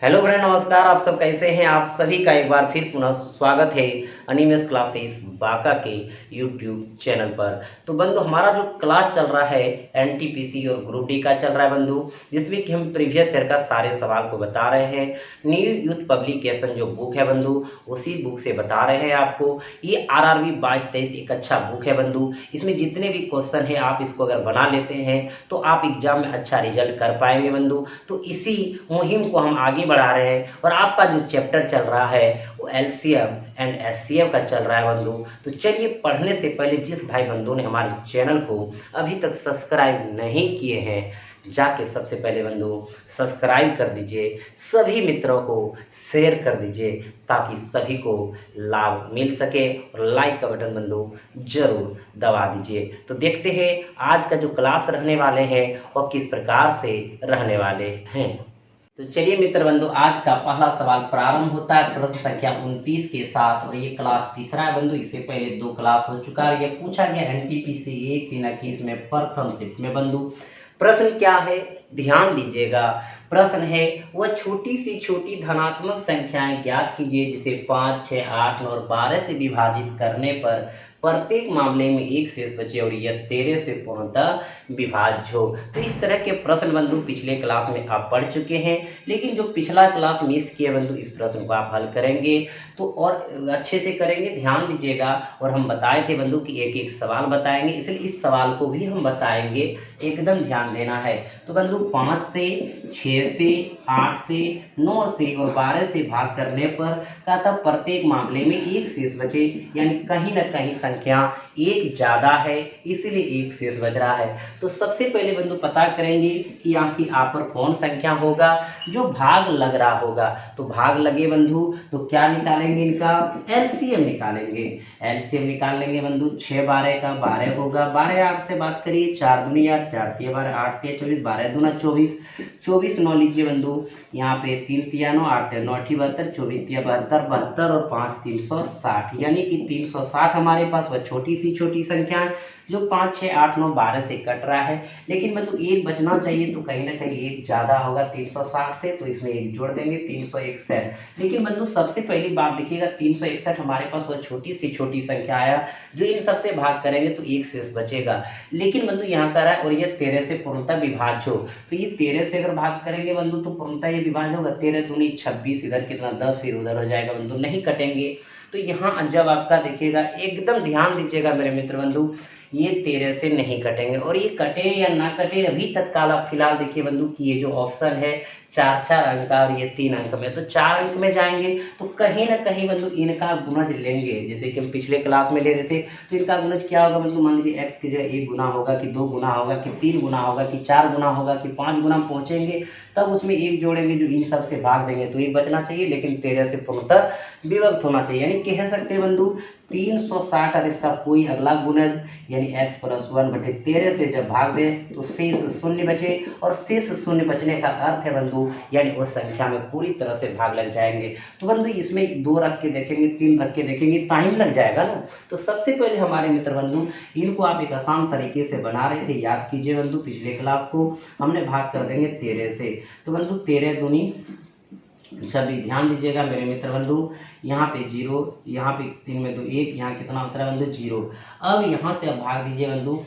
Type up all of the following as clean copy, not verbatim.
Hello friend, नमस्कार। आप सब कैसे हैं? आप सभी का एक बार फिर पुनः स्वागत है अनिमेश क्लासेस बांका के यूट्यूब चैनल पर। तो बंधु, हमारा जो क्लास चल रहा है एनटीपीसी और ग्रुप डी का चल रहा है बंधु, जिसमें कि हम प्रीवियस ईयर का सारे सवाल को बता रहे हैं। न्यू यूथ पब्लिकेशन जो बुक है बंधु, उसी बुक से बता रहे हैं आपको। ये आरआरबी 22-23 एक अच्छा बुक है बंधु। इसमें जितने भी क्वेश्चन है आप इसको अगर बना लेते हैं तो आप एग्जाम में अच्छा रिजल्ट कर पाएंगे बंधु। तो इसी मुहिम को हम आगे बढ़ा रहे हैं और आपका जो चैप्टर चल रहा है वो एलसीएम एंड एचसीएफ का चल रहा है बंधु। तो चलिए, पढ़ने से पहले जिस भाई बंधु ने हमारे चैनल को अभी तक सब्सक्राइब नहीं किए हैं, जाके सबसे पहले बंधु सब्सक्राइब कर दीजिए, सभी मित्रों को शेयर कर दीजिए ताकि सभी को लाभ मिल सके, और लाइक का बटन बंधु जरूर दबा दीजिए। तो देखते हैं आज का जो क्लास रहने वाले हैं और किस प्रकार से रहने वाले हैं। तो चलिए मित्र बंधु, आज का पहला सवाल प्रारंभ होता है प्रश्न संख्या 29 के साथ, और ये क्लास तीसरा है बंधु। इससे पहले 2 क्लास हो चुका है। ये पूछा गया एनटीपीसी 1-3-21 में प्रथम शिफ्ट में बंधु। प्रश्न क्या है, ध्यान दीजिएगा। प्रश्न है, वह छोटी सी छोटी धनात्मक संख्याएं ज्ञात कीजिए जिसे 5, 6, 8, 9 और 12 से विभाजित करने पर प्रत्येक मामले में एक शेष बचे और यह 13 से पूर्णतः विभाज्य हो। तो इस तरह के प्रश्न बंधु पिछले क्लास में आप पढ़ चुके हैं, लेकिन जो पिछला क्लास मिस किए बंधु, इस प्रश्न को आप हल करेंगे तो और अच्छे से करेंगे। ध्यान दीजिएगा। और हम बताए थे बंधु कि एक एक सवाल बताएंगे, इसलिए इस सवाल को भी हम बताएंगे, एकदम ध्यान देना है। तो बंधु 5 से, 6 से, 8 से, 9 से और 12 से भाग करने पर का तब प्रत्येक मामले में एक शेष बचे, यानी कहीं ना कहीं संख्या एक ज़्यादा है, इसीलिए एक शेष बच रहा है। तो सबसे पहले बंधु पता करेंगे कि यहाँ पर कौन संख्या होगा जो भाग लग रहा होगा। तो भाग लगे बंधु तो क्या निकालेंगे, इनका एलसीएम निकालेंगे। एलसीएम निकाल लेंगे बंधु। 6 12 का 12 होगा। 12 8 से बात करिए, 4 दूनी 8, 4 तिया 12, 8 तिया 24, 12 दूना 24, 24 9 लीजिए बंधु। यहाँ पे 3 तिया 9, 8 तिया 9 72, 24 तिया 72, 72 और 5 360, यानी कि 360 हमारे पास वह छोटी सी छोटी संख्या है जो 5, 6, 8, 9, 12 से कट रहा है। लेकिन बंधु एक बचना चाहिए, तो कहीं ना कहीं एक ज़्यादा होगा 360 से, तो इसमें एक जोड़ देंगे 361। लेकिन बंधु सबसे पहली बात देखिएगा, 361 हमारे पास वह छोटी सी छोटी संख्या आया जो इन सबसे भाग करेंगे तो एक शेष बचेगा। लेकिन बंधु यहाँ कर रहा है और ये 13 से पूर्णतः विभाज्य हो, तो ये 13 से अगर भाग करेंगे बंधु तो पूर्णतः ये विभाज्य होगा। 13 दूनी 26, इधर कितना 10, फिर उधर हो जाएगा बंधु, नहीं कटेंगे। तो यहाँ जब आपका देखिएगा, एकदम ध्यान दीजिएगा मेरे मित्र बंधु, ये 13 से नहीं कटेंगे। और ये कटे या ना कटे अभी तत्काल आप फिलहाल देखिए बंधु कि ये जो ऑप्शन है 4 अंक का और ये 3 अंक में, तो 4 अंक में जाएंगे तो कहीं ना कहीं बंधु इनका गुणज लेंगे, जैसे कि हम पिछले क्लास में ले रहे थे। तो इनका गुणज क्या होगा बंधु, मान लीजिए x की जगह 1 गुना होगा कि 2 गुना होगा कि 3 गुना होगा कि 4 गुना होगा कि 5 गुना पहुंचेंगे, तब उसमें एक जोड़ेंगे जो इन सब से भाग देंगे, तो एक बचना चाहिए। लेकिन 13 से पूर्णतः विभक्त होना चाहिए, यानी कह सकते हैं बंधु 360 और इसका कोई अगला गुणज यानी x + 1/13 से जब भाग दें तो शेष शून्य बचे, और शेष शून्य बचने का अर्थ है बंधु यानी उस संख्या में पूरी तरह से भाग लग जाएंगे। तो बंधु इसमें 2 रख के देखेंगे, 3 रख के देखेंगे, टाइम लग जाएगा ना। तो सबसे पहले हमारे मित्र बंधु इनको आप एक आसान तरीके से बना रहे थे, याद कीजिए बंधु पिछले क्लास को। हमने भाग कर देंगे 13 से, तो बंधु 13 दूनी 26। ध्यान दीजिएगा मेरे मित्र बंधु, यहाँ पे 0, यहाँ पे 3 में 2 1, यहाँ कितना होता है बंधु 0। अब यहाँ से अब भाग दीजिए बंधु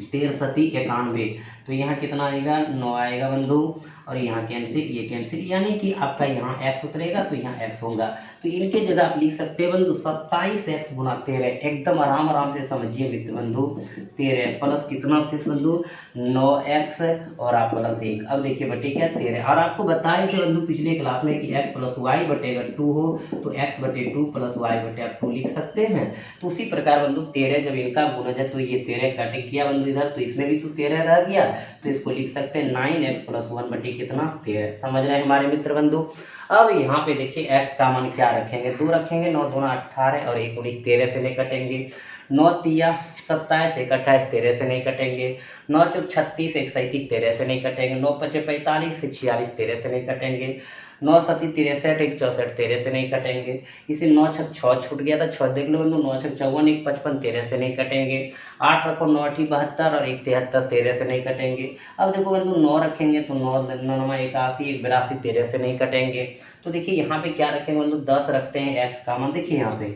13 सती 91, तो यहाँ कितना आएगा 9 आएगा बंधु, और यहाँ कैंसिल, ये कैंसिल, यानी कि आपका यहाँ x उतरेगा तो यहाँ x होगा। तो इनके जगह आप लिख सकते हैं बंधु 27x गुना 13। एकदम आराम से समझिए मित्र बंधु, 13 प्लस कितना शेष बंधु 9x और आप प्लस 1। अब देखिए बटे क्या 13, और आपको बताए थे बंधु पिछले क्लास में कि x + y बटेगा 2 हो तो x/2 + y/2 लिख सकते हैं। तो उसी प्रकार बंधु 13 जब इनका गुणज है तो ये 13 कट किया बंधु इधर, तो इसमें भी तो 13 रह गया, तो इसको लिख सकते हैं 9x + 1 कितना 13। समझ रहे हैं हमारे मित्र बंधु। अब यहाँ पे देखिए x का मान क्या रखेंगे, 2 रखेंगे, 9 दूना 18 और 1 19, 13 से नहीं कटेंगे। 9 तिया 27, 1 28, 13 से नहीं कटेंगे। 9 चौक 36, 1 37, 13 से नहीं कटेंगे। 9 पचे 45, 46, 13 से नहीं कटेंगे। 9 सती 63, 1 64, 13 से नहीं कटेंगे। इसी 9 छक 6 छूट गया था, 6 देख लो बंधु। 9 छक 54, 1 55, 13 से नहीं कटेंगे। 8 रखो 9 8 72 और 1 73, 13 से नहीं कटेंगे। अब देखो बंधु 9 रखेंगे तो 9 9 81, 1 82, 13 से नहीं कटेंगे। तो देखिए यहाँ पे क्या रखेंगे बंधु, 10 रखते हैं x का मान। देखिए यहाँ पे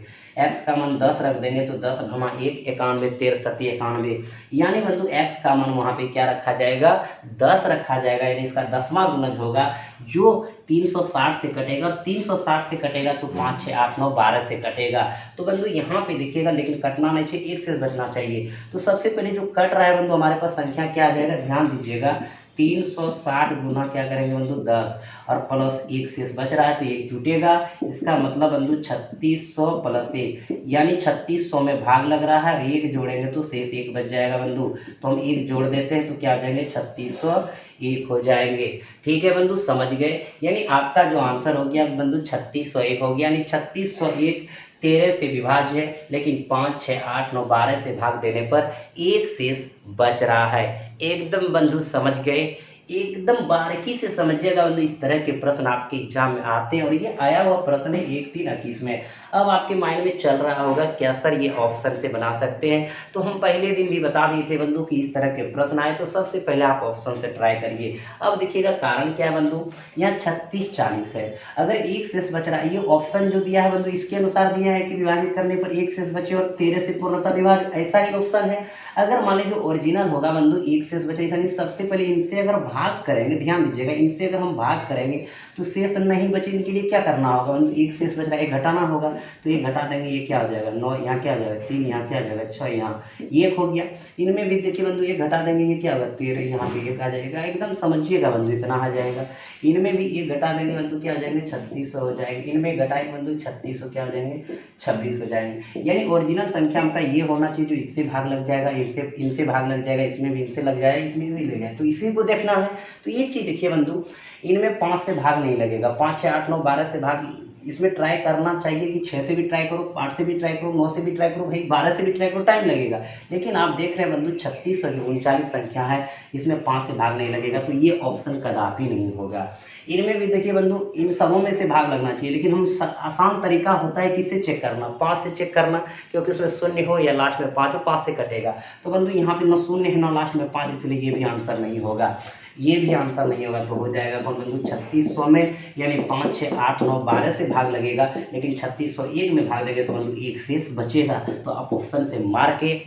x का मान 10 रख देंगे तो 10 घमा 1 91, 13 सती 91, यानी बंधु x का मान वहाँ पे क्या रखा जाएगा, 10 रखा जाएगा। यानी इसका 10वां गुणज होगा जो 360 से कटेगा, और 360 से कटेगा तो 5 6 8 9 12 से कटेगा। तो बंधु यहाँ पे देखिएगा, लेकिन कटना नहीं चाहिए, एक से बचना चाहिए। तो सबसे पहले जो कट रहा है बंधु हमारे पास संख्या क्या आ जाएगा, ध्यान दीजिएगा। 360 गुना क्या करेंगे बंधु 10 और प्लस 1 शेष बच रहा है तो 1 जुटेगा। इसका मतलब बंधु 3600 प्लस 1, यानी 3600 में भाग लग रहा है, 1 जोड़ेंगे तो शेष 1 बच जाएगा बंधु। तो हम 1 जोड़ देते हैं तो क्या हो जाएंगे, 3601 हो जाएंगे। ठीक है बंधु, समझ गए। यानी आपका जो आंसर हो गया बंधु 3601 हो गया। यानी 3601 13 से विभाज्य है, लेकिन 5 6 8 9 12 से भाग देने पर 1 शेष बच रहा है। एकदम बंधु समझ गए, एकदम बारीकी से समझिएगा बंधु। इस तरह के प्रश्न आपके एग्जाम में आते हैं और ये आया हुआ प्रश्न है 1-3-21 में। अब आपके माइंड में चल रहा होगा क्या सर ये ऑप्शन से बना सकते हैं, तो हम पहले दिन भी बता दिए थे बंधु कि इस तरह के प्रश्न आए तो सबसे पहले आप ऑप्शन से ट्राई करिए। अब देखिएगा कारण क्या है बंधु, यहाँ 36 40 है, अगर 1 शेष बच रहा है, ये ऑप्शन जो दिया है बंधु इसके अनुसार दिया है कि विभाजित करने पर 1 शेष बचे और 13 से पूर्णतः विभाजित, ऐसा ही ऑप्शन है। अगर मान लीजिए ओरिजिनल होगा बंधु 1 शेष बचे, यानी सबसे पहले इनसे अगर भाग करेंगे, ध्यान दीजिएगा, इनसे अगर हम भाग करेंगे तो शेष नहीं बचे, इनके लिए क्या करना होगा बंधु, 1 शेष बच रहा है, 1 घटाना होगा। तो 1 घटा देंगे, ये क्या हो जाएगा 9, यहाँ क्या हो जाएगा 3, यहाँ क्या हो जाएगा 6, यहाँ 1 हो गया। इनमें भी देखिए बंधु 1 घटा देंगे, ये क्या होगा 13, यहाँ पे 1 आ जाएगा। एकदम समझिएगा बंधु, इतना आ जाएगा। इनमें भी 1 घटा देंगे बंधु, क्या हो जाएंगे 3600 हो जाएंगे। इनमें घटाएंगे बंधु 3600, क्या हो जाएंगे 26 हो जाएंगे। यानी ओरिजिनल संख्या का ये होना चाहिए जो इससे भाग लग जाएगा, इनसे भाग लग जाएगा, इसमें भी इनसे लग जाएगा, इसमें इसी लग जाएगा, तो इसी को देखना है। तो ये चीज़ देखिए बंधु, इनमें 5 से भाग नहीं लगेगा, 5 6 8 9 12 से भाग इसमें ट्राई करना चाहिए कि 6 से भी ट्राई करो, 8 से भी ट्राई करो, 9 से भी ट्राई करो, भाई 12 से भी ट्राई करो, टाइम लगेगा। लेकिन आप देख रहे हैं बंधु 36 और 39 संख्या है, इसमें 5 से भाग नहीं लगेगा, तो ये ऑप्शन कदापि नहीं होगा। इनमें भी देखिए बंधु इन सबों में से भाग लगना चाहिए, लेकिन हम आसान तरीका होता है किससे चेक करना, 5 से चेक करना, क्योंकि उसमें शून्य हो या लास्ट में 5 हो, 5 से कटेगा। तो बंधु यहाँ पे ना शून्य है ना लास्ट में 5, इसलिए ये भी आंसर नहीं होगा, ये भी आंसर नहीं होगा। तो हो जाएगा बंधु 3600 में, यानी 5 6 8 9 12 से भाग लगेगा, लेकिन 3601 में भाग देंगे तो बंधु 1 शेष बचेगा। तो आप ऑप्शन से मार के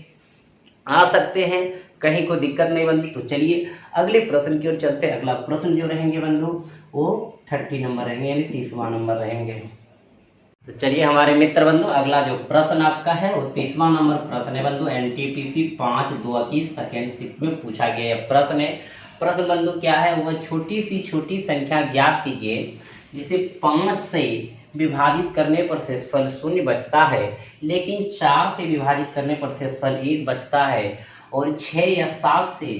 आ सकते हैं, कहीं कोई दिक्कत नहीं बंधु। तो चलिए अगले प्रश्न की ओर चलते हैं। अगला प्रश्न जो रहेंगे बंधु वो 30 नंबर रहेंगे, यानी 30वां नंबर रहेंगे। तो चलिए हमारे मित्र बंधु, अगला जो प्रश्न आपका है वो 30वां नंबर प्रश्न है बंधु। NTPC 5-2 की सेकेंड शिफ्ट में पूछा गया प्रश्न है। प्रश्न बंधु क्या है, वह छोटी संख्या ज्ञात कीजिए जिसे 5 से विभाजित करने पर शेषफल 0 बचता है, लेकिन 4 से विभाजित करने पर शेषफल 1 बचता है, और 6 या 7 से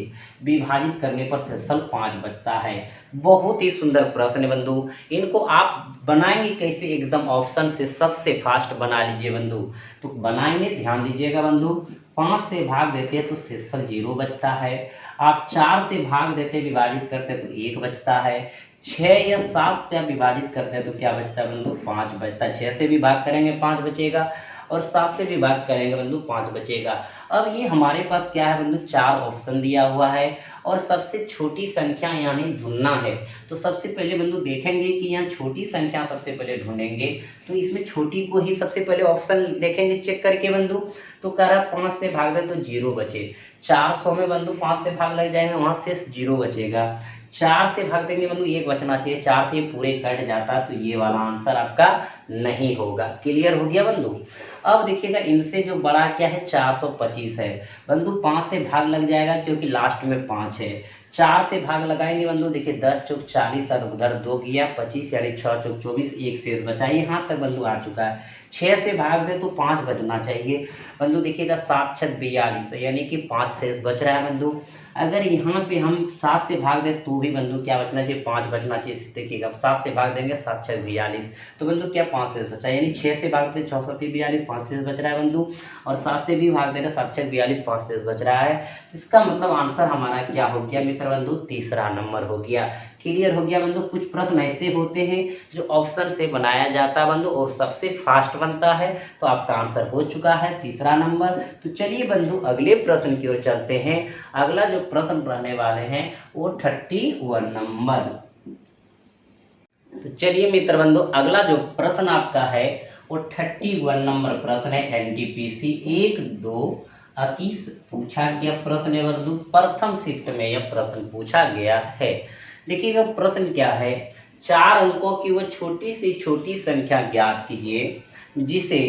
विभाजित करने पर शेषफल 5 बचता है। बहुत ही सुंदर प्रश्न है बंधु। इनको आप बनाएंगे कैसे, एकदम ऑप्शन से सबसे फास्ट बना लीजिए बंधु। तो बनाएंगे, ध्यान दीजिएगा बंधु। 5 से भाग देते हैं तो शेषफल 0 बचता है। आप 4 से भाग देते विभाजित करते तो 1 बचता है। 6 या 7 से आप विभाजित करते हैं तो क्या बचता है बंधु, 5 बचता है। 6 से भी भाग करेंगे 5 बचेगा, और 7 से भी भाग करेंगे बंधु 5 बचेगा। अब ये हमारे पास क्या है बंधु, 4 ऑप्शन दिया हुआ है और सबसे छोटी संख्या यानी ढूंढना है। तो सबसे पहले बंधु देखेंगे कि यहाँ छोटी संख्या सबसे पहले ढूंढेंगे, तो इसमें छोटी को ही सबसे पहले ऑप्शन देखेंगे चेक करके बंधु। तो कह रहा 5 से भाग दे तो 0 बचे। 400 में बंधु 5 से भाग लग जाएंगे, वहाँ से 0 बचेगा। 4 से भाग देंगे बंधु 1 बचना चाहिए, 4 से पूरे कट जाता, तो ये वाला आंसर आपका नहीं होगा। क्लियर हो गया बंधु। अब देखिएगा इनसे जो बड़ा क्या है 425 है बंधु। 5 से भाग लग जाएगा क्योंकि लास्ट में 5 है। 4 से भाग लगाएंगे बंधु, देखिए 10 चौक 40 और उधर 2 गया 25, यानी 6 चौक 24, 1 शेष बचा। यहाँ तक बंधु आ चुका है। 6 से भाग दे तो 5 बचना चाहिए बंधु। देखिएगा 7 छक 42 यानी कि 5 शेष बच रहा है बंधु। अगर यहाँ पे हम 7 से भाग दें तो भी बंधु क्या बचना चाहिए, 5 बचना चाहिए। देखिएगा 7 से भाग देंगे 7 6 42, तो बंधु क्या 5 शेष बचा, यानी 6 से भाग दें 6 7 42, 5 शेष बच रहा है बंधु। और 7 से भी भाग दे रहे 7 6 42, 5 शेष बच रहा है। तो इसका मतलब आंसर हमारा क्या हो गया मित्र बंधु, तीसरा नंबर हो गया। क्लियर हो गया बंधु। कुछ प्रश्न ऐसे होते हैं जो ऑप्शन से बनाया जाता है बंधु और सबसे फास्ट बनता है, तो आपका आंसर हो चुका है तीसरा नंबर। तो चलिए बंधु अगले प्रश्न की ओर चलते हैं। अगला जो प्रश्न रहने वाले हैं वो 31 नंबर। तो चलिए मित्र बंधु अगला जो प्रश्न आपका है वो 31 नंबर प्रश्न है। एनटीपीसी 1-2 21 पूछा गया प्रश्न है बंधु। प्रथम शिफ्ट में यह प्रश्न पूछा गया है। देखिएगा प्रश्न क्या है, 4 अंकों की वो छोटी से छोटी संख्या ज्ञात कीजिए जिसे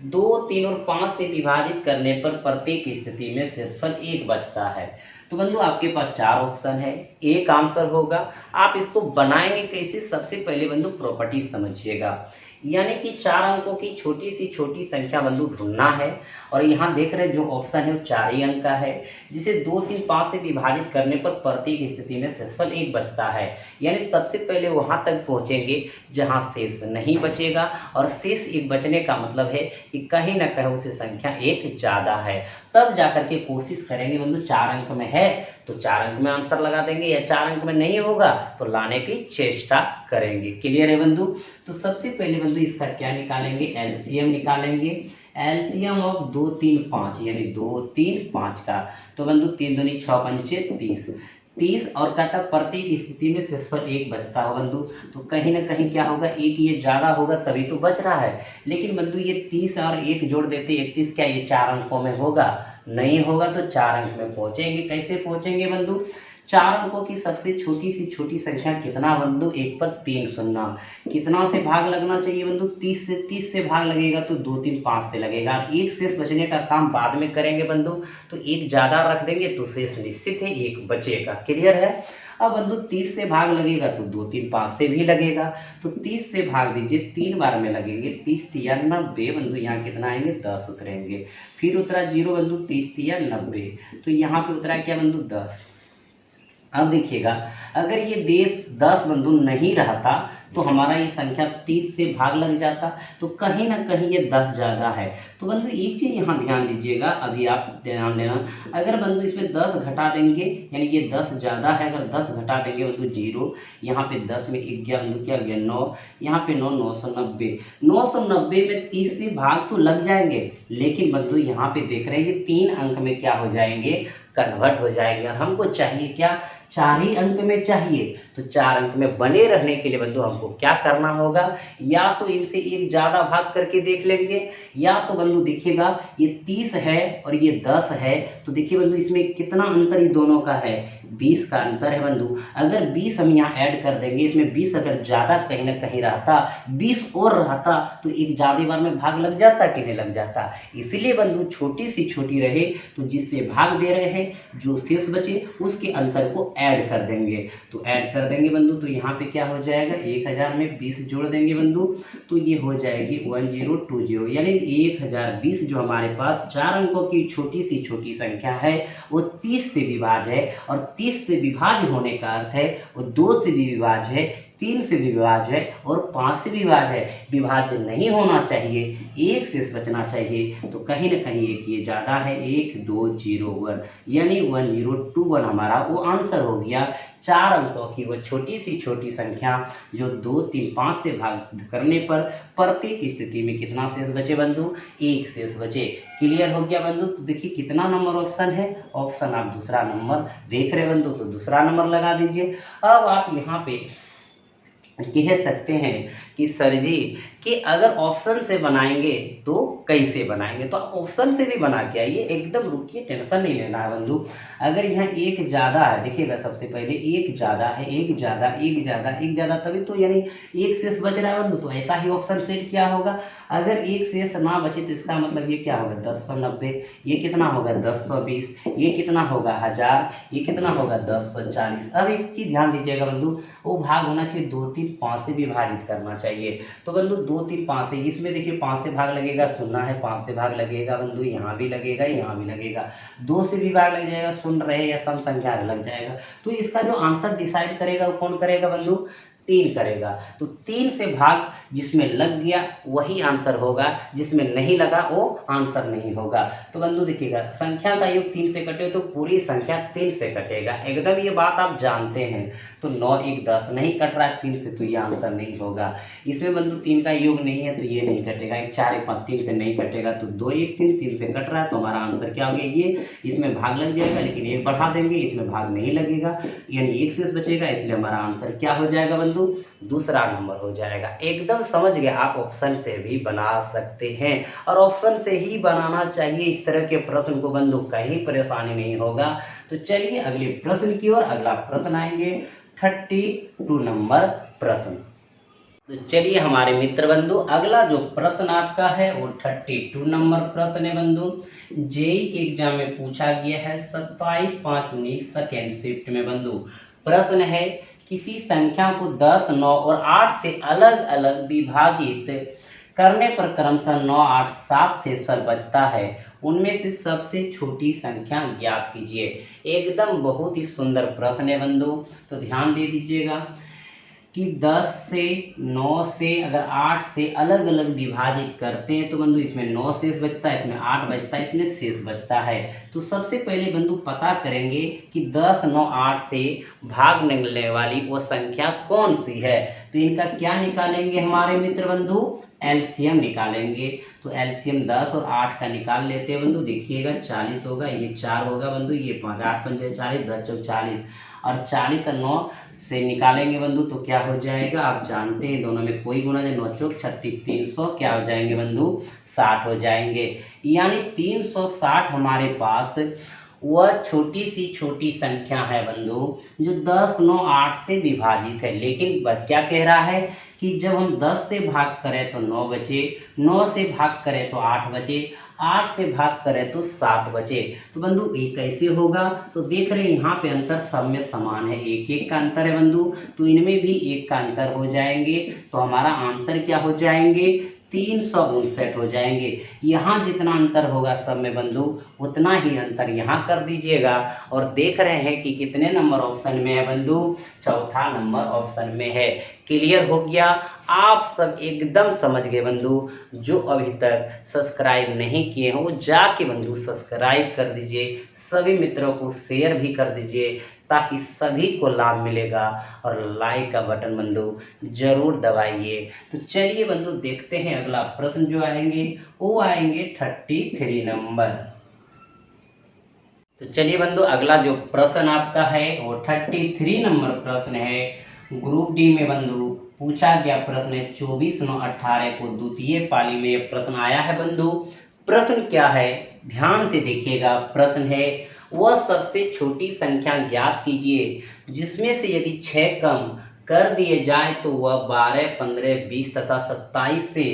2, 3 और 5 से विभाजित करने पर प्रत्येक स्थिति में शेषफल 1 बचता है। तो बंधु आपके पास 4 ऑप्शन है, एक आंसर होगा। आप इसको बनाएंगे कैसे, सबसे पहले बंधु प्रॉपर्टी समझिएगा। यानी कि 4 अंकों की छोटी सी छोटी संख्या बंधु ढूंढना है। और यहाँ देख रहे जो ऑप्शन है वो 4 ही अंक का है, जिसे 2, 3, 5 से विभाजित करने पर प्रत्येक स्थिति में शेषफल 1 बचता है। यानी सबसे पहले वहाँ तक पहुँचेंगे जहाँ शेष नहीं बचेगा, और शेष 1 बचने का मतलब है कि कहीं ना कहीं उससे संख्या 1 ज़्यादा है। तब जाकर के कोशिश करेंगे बंधु 4 अंक में है तो 4 अंक में आंसर लगा देंगे, या 4 अंक में नहीं होगा तो लाने की चेष्टा करेंगे। क्लियर है बंधु। तो सबसे पहले बंधु इसका क्या निकालेंगे, एलसीएम निकालेंगे। एलसीएम ऑफ 2, 3, 5 यानी 2, 3, 5 का। तो बंधु 3 दूनी 6 पंचे 30 और कहता प्रत्येक स्थिति में शेषफल 1 बचता हो बंधु। तो कहीं ना कहीं क्या होगा, 1 ये ज़्यादा होगा तभी तो बच रहा है। लेकिन बंधु ये 30 और 1 जोड़ देते 31, क्या ये 4 अंकों में होगा, नहीं होगा। तो 4 अंक में पहुंचेंगे, कैसे पहुंचेंगे बंधु, 4 अंकों की सबसे छोटी सी छोटी संख्या कितना बंधु, 1 पर 3 शून्य। कितना से भाग लगना चाहिए बंधु, 30 से भाग लगेगा तो 2, 3, 5 से लगेगा। एक शेष बचने का काम बाद में करेंगे बंधु, तो 1 ज़्यादा रख देंगे तो शेष निश्चित है 1 बचेगा। क्लियर है। अब बंधु 30 से भाग लगेगा तो 2, 3, 5 से भी लगेगा। तो 30 से भाग दीजिए, 3 बार में लगेंगे। 30 तिया 90 बंधु, यहाँ कितना आएंगे 10 उतरेंगे। फिर उतरा 0 बंधु, 30 तिया 90, तो यहाँ पे उतरा क्या बंधु 10। अब देखिएगा अगर ये 10 बंधु नहीं रहता तो हमारा ये संख्या 30 से भाग लग जाता, तो कहीं ना कहीं ये 10 ज़्यादा है। तो बंधु एक चीज़ यहाँ ध्यान दीजिएगा, अभी आप ध्यान देना, अगर बंधु इसमें 10 घटा देंगे यानी ये 10 ज़्यादा है, अगर 10 घटा देंगे बंधु 0, यहाँ पे 10 में 1 गया बंधु, क्या गया 9, यहाँ पे 9, 990। 990 में 30 से भाग तो लग जाएंगे, लेकिन बंधु यहाँ पे देख रहे हैं ये 3 अंक में क्या हो जाएंगे, कन्वर्ट हो जाएंगे। और हमको चाहिए क्या, 4 ही अंक में चाहिए। तो 4 अंक में बने रहने के लिए बंधु हमको क्या करना होगा, या तो इनसे 1 ज़्यादा भाग करके देख लेंगे, या तो बंधु देखिएगा ये 30 है और ये 10 है, तो देखिए बंधु इसमें कितना अंतर इन दोनों का है, 20 का अंतर है बंधु। अगर 20 हम यहाँ ऐड कर देंगे, इसमें 20 अगर ज़्यादा कहीं ना कहीं रहता, 20 और रहता तो 1 ज़्यादा बार में भाग लग जाता कि नहीं लग जाता। इसलिए बंधु छोटी सी छोटी रहे तो जिससे भाग दे रहे हैं जो शेष बचे उसके अंतर को ऐड कर देंगे। तो ऐड कर देंगे बंधु, तो यहाँ पे क्या हो जाएगा, 1000 में 20 जोड़ देंगे बंधु, तो ये हो जाएगी 1020, यानी 1020 जो हमारे पास 4 अंकों की छोटी सी छोटी संख्या है वो 30 से विभाज्य है। और 30 से विभाज्य होने का अर्थ है वो 2 से भी विभाज्य है, 3 से भी विभाज्य है और 5 से भी विभाज्य है। विभाज्य नहीं होना चाहिए, 1 शेष बचना चाहिए, तो कहीं ना कहीं एक ये ज़्यादा है, 1201 यानी 1021 हमारा वो आंसर हो गया। 4 अंकों की वो छोटी सी छोटी संख्या जो 2, 3, 5 से भाग करने पर प्रत्येक स्थिति में कितना शेष बचे बंधु, 1 शेष बचे। क्लियर हो गया बंधु। तो देखिए कितना नंबर ऑप्शन है, ऑप्शन आप दूसरा नंबर देख रहे बंधु, तो दूसरा नंबर लगा दीजिए। अब आप यहाँ पे कह सकते हैं कि सर जी कि अगर ऑप्शन से बनाएंगे तो कैसे बनाएंगे, तो आप ऑप्शन से भी बना के आइए, एकदम रुकिए, टेंशन नहीं लेना है बंधु। अगर यहाँ 1 ज़्यादा है, देखिएगा सबसे पहले 1 ज़्यादा है, 1 ज़्यादा, 1 ज़्यादा, 1 ज़्यादा, तभी तो यानी 1 शेष बच रहा है बंधु, तो ऐसा ही ऑप्शन सेट क्या होगा। अगर 1 शेष ना बचे तो इसका मतलब ये क्या होगा 1090, ये कितना होगा 1020, ये कितना होगा 1000, ये कितना होगा 1040। अब एक चीज़ ध्यान दीजिएगा बंधु, वो भाग होना चाहिए 2, 3, 5 से विभाजित करना चाहिए। तो बंधु 2 3 5 से, इसमें देखिए 5 से भाग लगेगा, शून्य है, 5 से भाग लगेगा बंधु, यहाँ भी लगेगा, यहाँ भी लगेगा, 2 से भी भाग लग जाएगा, शून्य रहे या सम संख्या लग जाएगा। तो इसका जो आंसर डिसाइड करेगा वो कौन करेगा बंधु? 3 करेगा। तो 3 से भाग जिसमें लग गया वही आंसर होगा, जिसमें नहीं लगा वो आंसर नहीं होगा। तो बंधु देखिएगा, संख्या का योग 3 से कटे तो पूरी संख्या 3 से कटेगा, एकदम ये बात आप जानते हैं। तो 9 1 10 नहीं कट रहा है 3 से, तो ये आंसर नहीं होगा। इसमें बंधु 3 का योग नहीं है तो ये नहीं कटेगा, 1 4 1 5 3 से नहीं कटेगा, तो 2 1 3 3 से कट रहा है, तो हमारा आंसर क्या हो गया? ये। इसमें भाग लग जाएगा लेकिन 1 बढ़ा देंगे, इसमें भाग नहीं लगेगा, यानी 1 शेष बचेगा, इसलिए हमारा आंसर क्या हो जाएगा बंधु? दूसरा नंबर हो जाएगा। एकदम समझ गए आप, ऑप्शन से भी बना सकते हैं और ऑप्शन से ही बनाना चाहिए इस तरह के प्रश्न को बंधु, कहीं परेशानी नहीं होगा। तो चलिए अगले प्रश्न की ओर। अगला प्रश्न आएंगे 32 नंबर प्रश्न। तो चलिए हमारे मित्र बंधु, अगला जो प्रश्न आपका है वो 32 नंबर प्रश्न है बंधु। जेईई के एग्जाम में पूछा गया है 27/5/19 सेकेंड शिफ्ट में बंधु। प्रश्न है किसी संख्या को 10, 9 और 8 से अलग अलग विभाजित करने पर क्रमशः 9, 8, 7 शेषफल बचता है, उनमें से सबसे छोटी संख्या ज्ञात कीजिए। एकदम बहुत ही सुंदर प्रश्न है बंधु, तो ध्यान दे दीजिएगा कि 10 से 9 से अगर 8 से अलग अलग विभाजित करते हैं तो बंधु इसमें 9 शेष बचता है, इसमें 8 बचता है, इसमें शेष बचता है। तो सबसे पहले बंधु पता करेंगे कि 10, 9, 8 से भाग निकलने वाली वो संख्या कौन सी है। तो इनका क्या निकालेंगे हमारे मित्र बंधु? एलसीएम निकालेंगे। तो एलसीएम 10 और 8 का निकाल लेते हैं बंधु। देखिएगा 40 होगा, ये 4 होगा बंधु, ये 5, 8 5 40, 10 चौक 40 और 40 और 9 से निकालेंगे बंधु तो क्या हो जाएगा? आप जानते हैं दोनों में कोई गुना नहीं, 9 चौक 36, 300 क्या हो जाएंगे बंधु? 60 हो जाएंगे। यानी 360 हमारे पास वह छोटी सी छोटी संख्या है बंधु जो 10, 9, 8 से विभाजित है। लेकिन क्या कह रहा है कि जब हम 10 से भाग करें तो 9 बचे, 9 से भाग करें तो 8 बचे, 8 से भाग करें तो 7 बचे। तो बंधु ये कैसे होगा? तो देख रहे हैं यहाँ पे अंतर सब में समान है, 1 1 का अंतर है बंधु, तो इनमें भी 1 का अंतर हो जाएंगे। तो हमारा आंसर क्या हो जाएंगे? 359 हो जाएंगे। यहाँ जितना अंतर होगा सब में बंधु उतना ही अंतर यहाँ कर दीजिएगा। और देख रहे हैं कि कितने नंबर ऑप्शन में है बंधु? चौथा नंबर ऑप्शन में है। क्लियर हो गया? आप सब एकदम समझ गए बंधु। जो अभी तक सब्सक्राइब नहीं किए हैं वो जाके बंधु सब्सक्राइब कर दीजिए, सभी मित्रों को शेयर भी कर दीजिए ताकि सभी को लाभ मिलेगा। और लाइक का बटन बंधु जरूर दबाइए। तो चलिए बंधु देखते हैं अगला प्रश्न जो आएंगे वो आएंगे 33 नंबर। तो चलिए बंधु अगला जो प्रश्न आपका है वो 33 नंबर प्रश्न है। ग्रुप डी में बंधु पूछा गया प्रश्न है 24/9/18 को द्वितीय पाली में यह प्रश्न आया है बंधु। प्रश्न क्या है ध्यान से देखिएगा। प्रश्न है वह सबसे छोटी संख्या ज्ञात कीजिए जिसमें से यदि 6 कम कर दिए जाए तो वह 12, 15, 20 तथा 27 से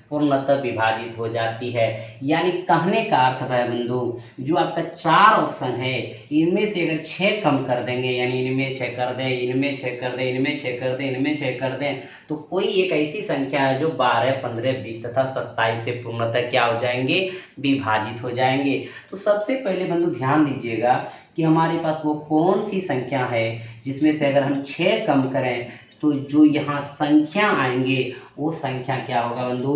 पूर्णतः विभाजित हो जाती है। यानी कहने का अर्थ है बंधु जो आपका 4 ऑप्शन है इनमें से अगर 6 कम कर देंगे, यानी इनमें 6 कर दें, इनमें 6 कर दें, इनमें 6 कर दें, इनमें 6 कर दें, तो कोई एक ऐसी संख्या है जो 12, 15, 20 तथा 27 से पूर्णतः क्या हो जाएंगे? विभाजित हो जाएंगे। तो सबसे पहले बंधु ध्यान दीजिएगा कि हमारे पास वो कौन सी संख्या है जिसमें से अगर हम 6 कम करें तो जो यहाँ संख्या आएंगे वो संख्या क्या होगा बंधु?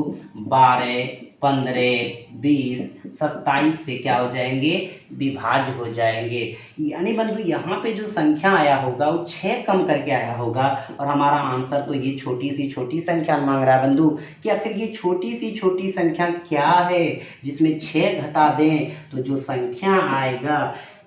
12, 15, 20, 27 से क्या हो जाएंगे? विभाज्य हो जाएंगे। यानी बंधु यहाँ पे जो संख्या आया होगा वो 6 कम करके आया होगा और हमारा आंसर तो ये छोटी सी छोटी संख्या मांग रहा है बंधु कि आखिर ये छोटी सी छोटी संख्या क्या है जिसमें 6 घटा दें तो जो संख्या आएगा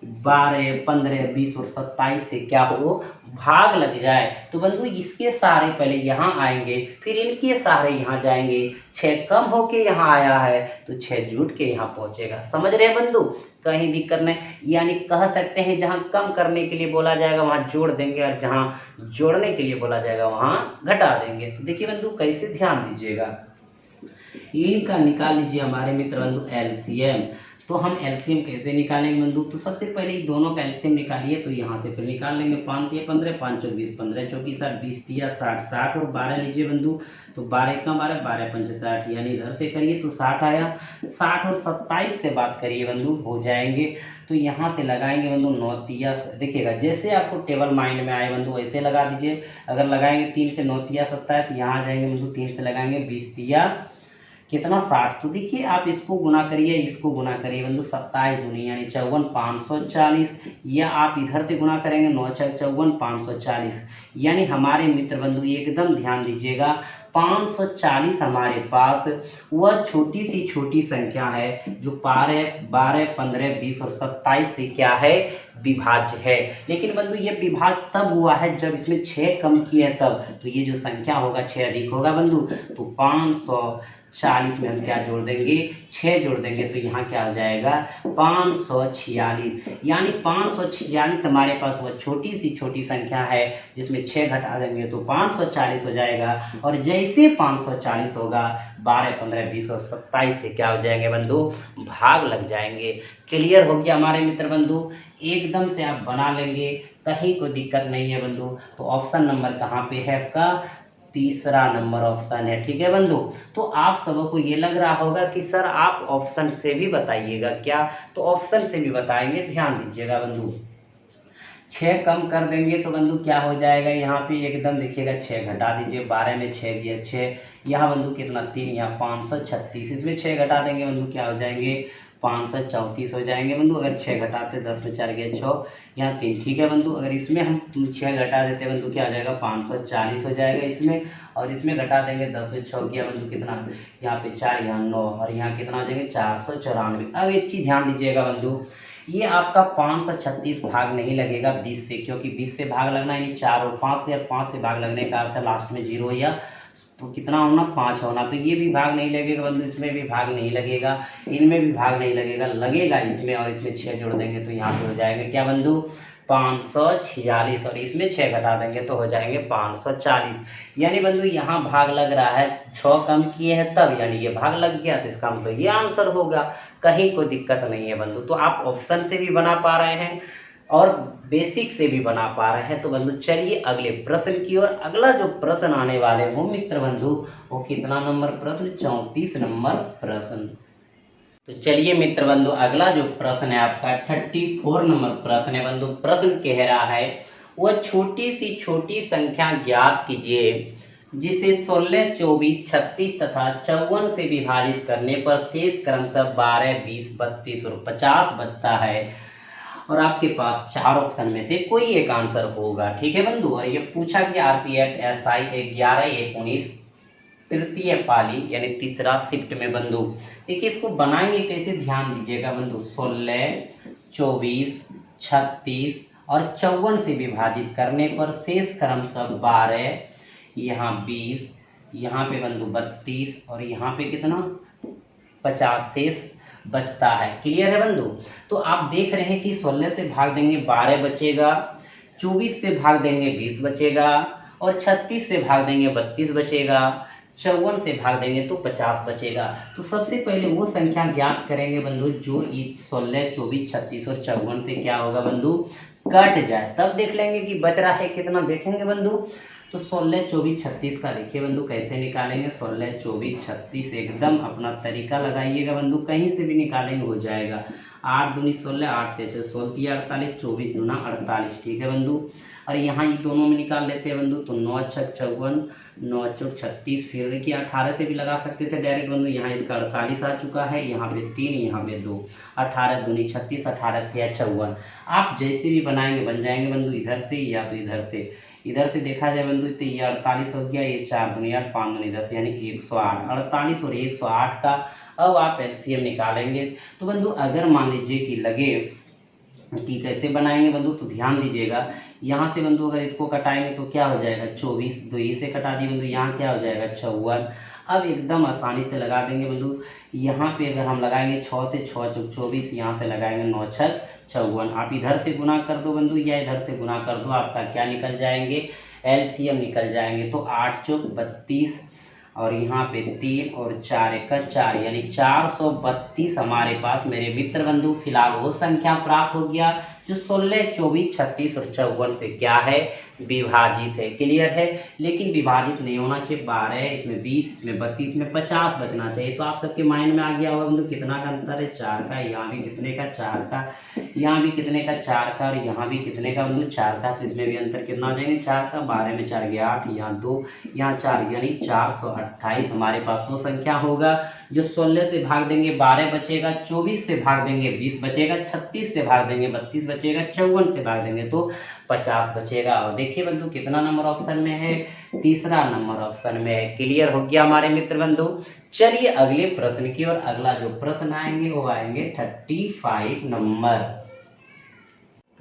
12, 15, 20 और 27 से क्या हो? भाग लग जाए। तो बंधु इसके सारे पहले यहाँ आएंगे फिर इनके सारे यहाँ जाएंगे। 6 कम होके यहाँ आया है तो 6 जुट के यहाँ पहुँचेगा। समझ रहे बंधु? कहीं दिक्कत नहीं। यानी कह सकते हैं जहाँ कम करने के लिए बोला जाएगा वहाँ जोड़ देंगे और जहाँ जोड़ने के लिए बोला जाएगा वहाँ घटा देंगे। तो देखिए बंधु कैसे ध्यान दीजिएगा। इनका निकाल लीजिए हमारे मित्र बंधु एलसीएम। तो हम एलसीएम कैसे निकालेंगे बंधु? तो सबसे पहले ये दोनों का एलसीएम निकालिए। तो यहाँ से फिर निकाल लेंगे 5 तिया 15, 5 चौक 20, 15 चौकी 60, 20 तिया 60, 60 और 12 लीजिए बंधु। तो 12 का 12, 12 पंचे 60, यानी इधर से करिए तो 60 आया। 60 और 27 से बात करिए बंधु, हो जाएंगे। तो यहाँ से लगाएंगे बंधु 9 तिया, देखिएगा जैसे आपको टेबल माइंड में आए बंधु वैसे लगा दीजिए। अगर लगाएंगे 3 से 9 तिया 27, यहाँ आ जाएंगे बंधु 3 से लगाएंगे 20 तिया कितना 60। तो देखिए आप इसको गुना करिए, इसको गुना करिए बंधु, 27 दूनी यानी 54, 540, या आप इधर से गुना करेंगे 9 छक 54, 540, यानी हमारे मित्र बंधु एकदम ध्यान दीजिएगा 540 हमारे पास वह छोटी सी छोटी संख्या है जो 12, 15, 20 और 27 से क्या है, विभाज्य है। लेकिन बंधु ये विभाज्य तब हुआ है जब इसमें 6 कम किए तब। तो ये जो संख्या होगा 6 अधिक होगा बंधु। तो 540 में हम क्या जोड़ देंगे, 6 जोड़ देंगे। तो यहाँ क्या हो जाएगा 546, यानी 546 हमारे पास वह छोटी सी छोटी संख्या है जिसमें 6 घटा देंगे तो 540 हो जाएगा। और जैसे 540 होगा 12, 15, 20 और 27 से क्या हो जाएंगे बंधु, भाग लग जाएंगे। क्लियर हो गया हमारे मित्र बंधु? एकदम से आप बना लेंगे, कहीं कोई दिक्कत नहीं है बंधु। तो ऑप्शन नंबर कहाँ पे है आपका, तीसरा नंबर ऑप्शन है। ठीक है बंधु? तो आप सबों को ये लग रहा होगा कि सर आप ऑप्शन से भी बताइएगा क्या, तो ऑप्शन से भी बताएंगे, ध्यान दीजिएगा बंधु। 6 कम कर देंगे तो बंधु क्या हो जाएगा, यहाँ पे एकदम देखिएगा 6 घटा दीजिए, 12 में 6 भी है 6, यहाँ बंधु कितना 3, यहाँ 536, इसमें 6 घटा देंगे बंधु क्या हो जाएंगे 534 हो जाएंगे बंधु। अगर 6 घटाते 10 में 4 गए 6, यहाँ 3। ठीक है बंधु? अगर इसमें हम 6 घटा देते बंधु क्या हो जाएगा 540 हो जाएगा इसमें, और इसमें घटा देंगे 10 में 6 किया बंधु कितना, यहाँ पे 4, यहाँ 9 और यहाँ कितना हो जाएंगे 494। अब एक चीज़ ध्यान दीजिएगा बंधु, ये आपका 536 भाग नहीं लगेगा 20 से, क्योंकि 20 से भाग लगना यानी 4 और 5 से, 5 से भाग लगने का अर्थ है लास्ट में 0 या तो कितना होना 5 होना। तो ये भी भाग नहीं लगेगा बंधु, इसमें भी भाग नहीं लगेगा, इनमें भी भाग नहीं लगेगा, लगेगा इसमें, और इसमें 6 जोड़ देंगे तो यहाँ पे हो जाएंगे क्या बंधु 546, और इसमें 6 घटा देंगे तो हो जाएंगे 540। यानी बंधु यहाँ भाग लग रहा है 6 कम किए हैं तब, यानी ये भाग लग गया, तो इसका मतलब ये आंसर होगा, कहीं कोई दिक्कत नहीं है बंधु। तो आप ऑप्शन से भी बना पा रहे हैं और बेसिक से भी बना पा रहे हैं। तो बंधु चलिए अगले प्रश्न की ओर। अगला जो प्रश्न आने वाले हो मित्र बंधु वो कितना नंबर प्रश्न, 34 नंबर प्रश्न। तो चलिए मित्र बंधु अगला जो प्रश्न है आपका 34 नंबर प्रश्न है बंधु। प्रश्न कह रहा है वह छोटी सी छोटी संख्या ज्ञात कीजिए जिसे 16, 24, 36 तथा 54 से विभाजित करने पर शेष क्रमशः 12, 20, 32 और 50 बचता है, और आपके पास 4 ऑप्शन में से कोई एक आंसर होगा। ठीक है बंधु? और ये पूछा कि आरपीएफ एसआई 11, 19 तृतीय पाली यानी तीसरा शिफ्ट में बंधु। देखिए इसको बनाएंगे कैसे, ध्यान दीजिएगा बंधु। 16, 24, 36 और 54 से विभाजित करने पर शेष क्रमशः 12, यहाँ 20, यहाँ पे बंधु 32 और यहाँ पे कितना 50 शेष बचता है। क्लियर है बंधु? तो आप देख रहे हैं कि 16 से भाग देंगे 12 बचेगा, 24 से भाग देंगे 20 बचेगा, और 36 से भाग देंगे 32 बचेगा, 54 से भाग देंगे तो 50 बचेगा। तो सबसे पहले वो संख्या ज्ञात करेंगे बंधु जो 16, 24, 36 और 54 से क्या होगा बंधु, कट जाए, तब देख लेंगे कि बच रहा है कितना, देखेंगे बंधु। तो 16, 24, 36 का देखिए बंधु कैसे निकालेंगे। 16, 24, 36 एकदम अपना तरीका लगाइएगा बंधु, कहीं से भी निकालेंगे हो जाएगा। 8 दूनी 16, 8 तेज 16, 48, 24 दूना 48। ठीक है बंधु? और यहाँ ये दोनों में निकाल लेते हैं बंधु। तो 9 छक 54, 9 चौक 36, फिर देखिए 18 से भी लगा सकते थे डायरेक्ट बंधु। यहाँ इसका 48 आ चुका है, यहाँ पे 3, यहाँ पे 2, 18 दूनी 36, 18 तिया 54। आप जैसे भी बनाएंगे बन जाएंगे बंधु, इधर से या तो इधर से। इधर से देखा जाए बंधु तो ये 48 हो गया, ये 4 दूनी 8, 5 दूनी 10 यानी कि 108। 48 और 108 का अब आप एलसीएम निकालेंगे। तो बंधु अगर मान लीजिए कि लगे कि कैसे बनाएंगे बंधु, तो ध्यान दीजिएगा। यहाँ से बंधु अगर इसको कटाएंगे तो क्या हो जाएगा 24, 2 से कटा दिए बंधु, यहाँ क्या हो जाएगा 54। अब एकदम आसानी से लगा देंगे बंधु। यहाँ पे अगर हम लगाएंगे 6 से 6 चौक 24, यहाँ से लगाएंगे 9 छक 54। आप इधर से गुना कर दो बंधु या इधर से गुना कर दो, आपका क्या निकल जाएंगे एलसीएम निकल जाएंगे। तो 8 चौक 32 और यहाँ पे 3 और 4 का 4 यानी 432 हमारे पास मेरे मित्र बंधु फिलहाल वो संख्या प्राप्त हो गया जो 16, 24, 36 और 54 से क्या है, विभाजित है। क्लियर है। लेकिन विभाजित नहीं होना चाहिए। 12 इसमें 20, इसमें 32, इसमें 50 बचना चाहिए। तो आप सबके माइंड में आ गया होगा बंधु कितना का अंतर है, 4 का। यहाँ भी कितने का, 4 का। यहाँ भी कितने का, 4 का। और यहाँ भी कितने का बंधु, 4 का। तो इसमें भी अंतर कितना आ जाएंगे, 4 का। 12 में 4 गया 8, यहाँ 2, यहाँ 4 यानी 428 हमारे पास वो संख्या होगा जो 16 से भाग देंगे 12 बचेगा, 24 से भाग देंगे 20 बचेगा, 36 से भाग देंगे 32 बचेगा, 54 से भाग देंगे तो 50 बचेगा। और देखिए बंधु कितना नंबर ऑप्शन में है, तीसरा नंबर ऑप्शन में है। क्लियर हो गया हमारे मित्र बंधु। चलिए अगले प्रश्न की ओर। अगला जो प्रश्न आएंगे वो आएंगे 35 नंबर।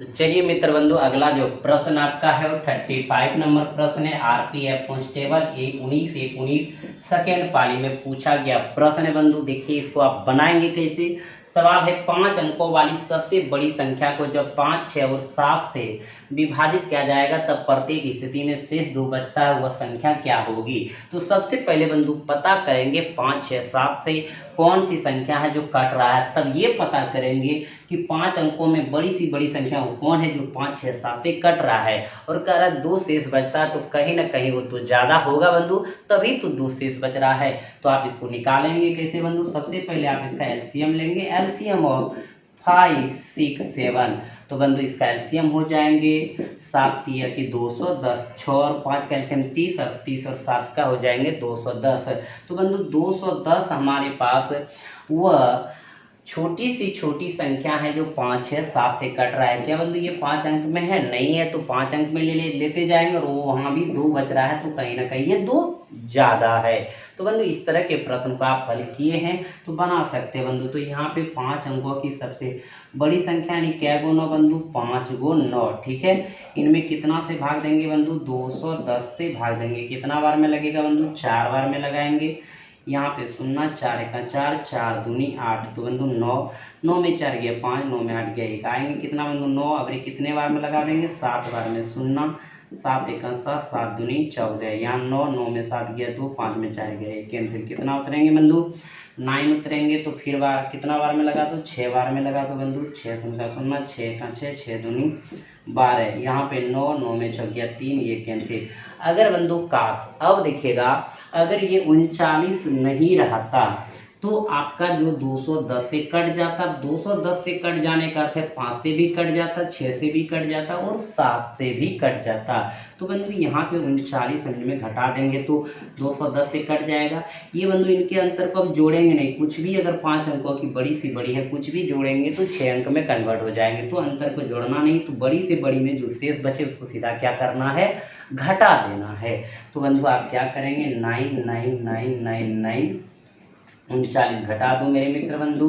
तो चलिए मित्र बंधु अगला जो प्रश्न आपका है वो 35 नंबर प्रश्न है। आरपीएफ कांस्टेबल 19 सेकेंड पाली में पूछा गया प्रश्न है बंधु। देखिए इसको आप बनाएंगे कैसे। सवाल है 5 अंकों वाली सबसे बड़ी संख्या को जब 5, 6 और 7 से विभाजित किया जाएगा तब प्रत्येक स्थिति में शेष 2 बचता है, वह संख्या क्या होगी। तो सबसे पहले बंधु पता करेंगे 5, 6, 7 से कौन सी संख्या है जो कट रहा है। तब ये पता करेंगे कि 5 अंकों में बड़ी सी बड़ी संख्या वो कौन है जो 5, 6, 7 से कट रहा है। और कह रहा है 2 शेष बचता है तो कहीं ना कहीं वो तो ज़्यादा होगा बंधु, तभी तो 2 शेष बच रहा है। तो आप इसको निकालेंगे कैसे बंधु। सबसे पहले आप इसका एलसीएम लेंगे। LCM of 5, 6, 7। तो बंधु इसका एलसीएम हो जाएंगे 7 तिया की 210, 6 और 5 का एलसीएम 30 और 30 और 7 का हो जाएंगे 210। तो बंधु 210 हमारे पास वह छोटी सी छोटी संख्या है जो 5, 6, 7 से कट रहा है। क्या बंधु ये 5 अंक में है, नहीं है। तो 5 अंक में लेते जाएंगे और वो वहाँ भी 2 बच रहा है तो कहीं ना कहीं ये 2 ज़्यादा है। तो बंधु इस तरह के प्रश्न को आप हल किए हैं तो बना सकते हैं बंधु। तो यहाँ पे 5 अंकों की सबसे बड़ी संख्या यानी क्या गो 9 बंधु, 5 गो 9। ठीक है। इनमें कितना से भाग देंगे बंधु, 210 से भाग देंगे। कितना बार में लगेगा बंधु, 4 बार में लगाएंगे। यहाँ पे 0, 4 का 4, 4 दूनी 8। तो बंधु 9 में 4 गया 5, 9 में 8 गया 1। आएंगे कितना बंधु 9। अब कितने बार में लगा देंगे, 7 बार में। 0, 7 1 7, 7 दूनी 14। यहाँ 9 में 7 गया 2, 5 में 4 गया 1। कैंसिल। कितना उतरेंगे बंधु, 9 उतरेंगे। तो फिर कितना बार में लगा दो, 6 बार में लगा दो बंधु। 6 0 0, 6 का 6, 6 दूनी 12। यहाँ पे 9 में 6 गया 3, ये कैंसिल। अगर बंधु काश अब देखिएगा अगर ये 39 नहीं रहता तो आपका जो 210 से कट जाता, 210 से कट जाने का अर्थ है 5 से भी कट जाता, 6 से भी कट जाता और 7 से भी कट जाता। तो बंधु यहाँ पे 39 में घटा देंगे तो 210 से कट जाएगा। ये बंधु इनके अंतर को अब जोड़ेंगे नहीं, कुछ भी अगर 5 अंकों की बड़ी सी बड़ी है कुछ भी जोड़ेंगे तो 6 अंक में कन्वर्ट हो जाएंगे। तो अंतर को जोड़ना नहीं, तो बड़ी से बड़ी में जो शेष बचे उसको सीधा क्या करना है, घटा देना है। तो बंधु आप क्या करेंगे, 9 9 9 9 9 39 घटा दो मेरे मित्र बंधु।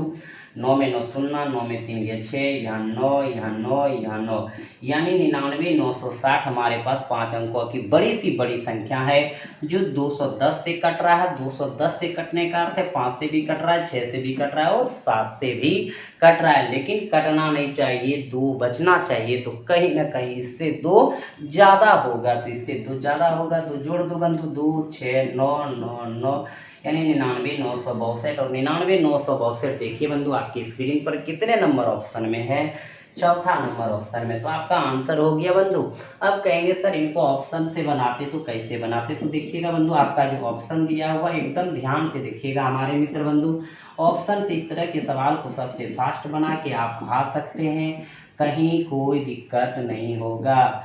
9 में 9 0, 9 में 3 गया 6, यहाँ 9, यहाँ 9, यहाँ 9 यानी 99 960 हमारे पास 5 अंकों की बड़ी सी बड़ी संख्या है जो 210 से कट रहा है। 210 से कटने का अर्थ है 5 से भी कट रहा है, 6 से भी कट रहा है और 7 से भी कट रहा है। लेकिन कटना नहीं चाहिए, 2 बचना चाहिए। तो कहीं ना कहीं इससे 2 ज़्यादा होगा। तो इससे 2 ज़्यादा होगा तो जोड़ दो बंधु, 2 6 9 9 9 यानी 99 962। और 99 962 देखिए बंधु आपकी स्क्रीन पर कितने नंबर ऑप्शन में है, चौथा नंबर ऑप्शन में। तो आपका आंसर हो गया बंधु। अब कहेंगे सर इनको ऑप्शन से बनाते तो कैसे बनाते। तो देखिएगा बंधु आपका जो ऑप्शन दिया हुआ एकदम ध्यान से देखिएगा हमारे मित्र बंधु। ऑप्शन से इस तरह के सवाल को सबसे फास्ट बना के आप आ सकते हैं, कहीं कोई दिक्कत नहीं होगा।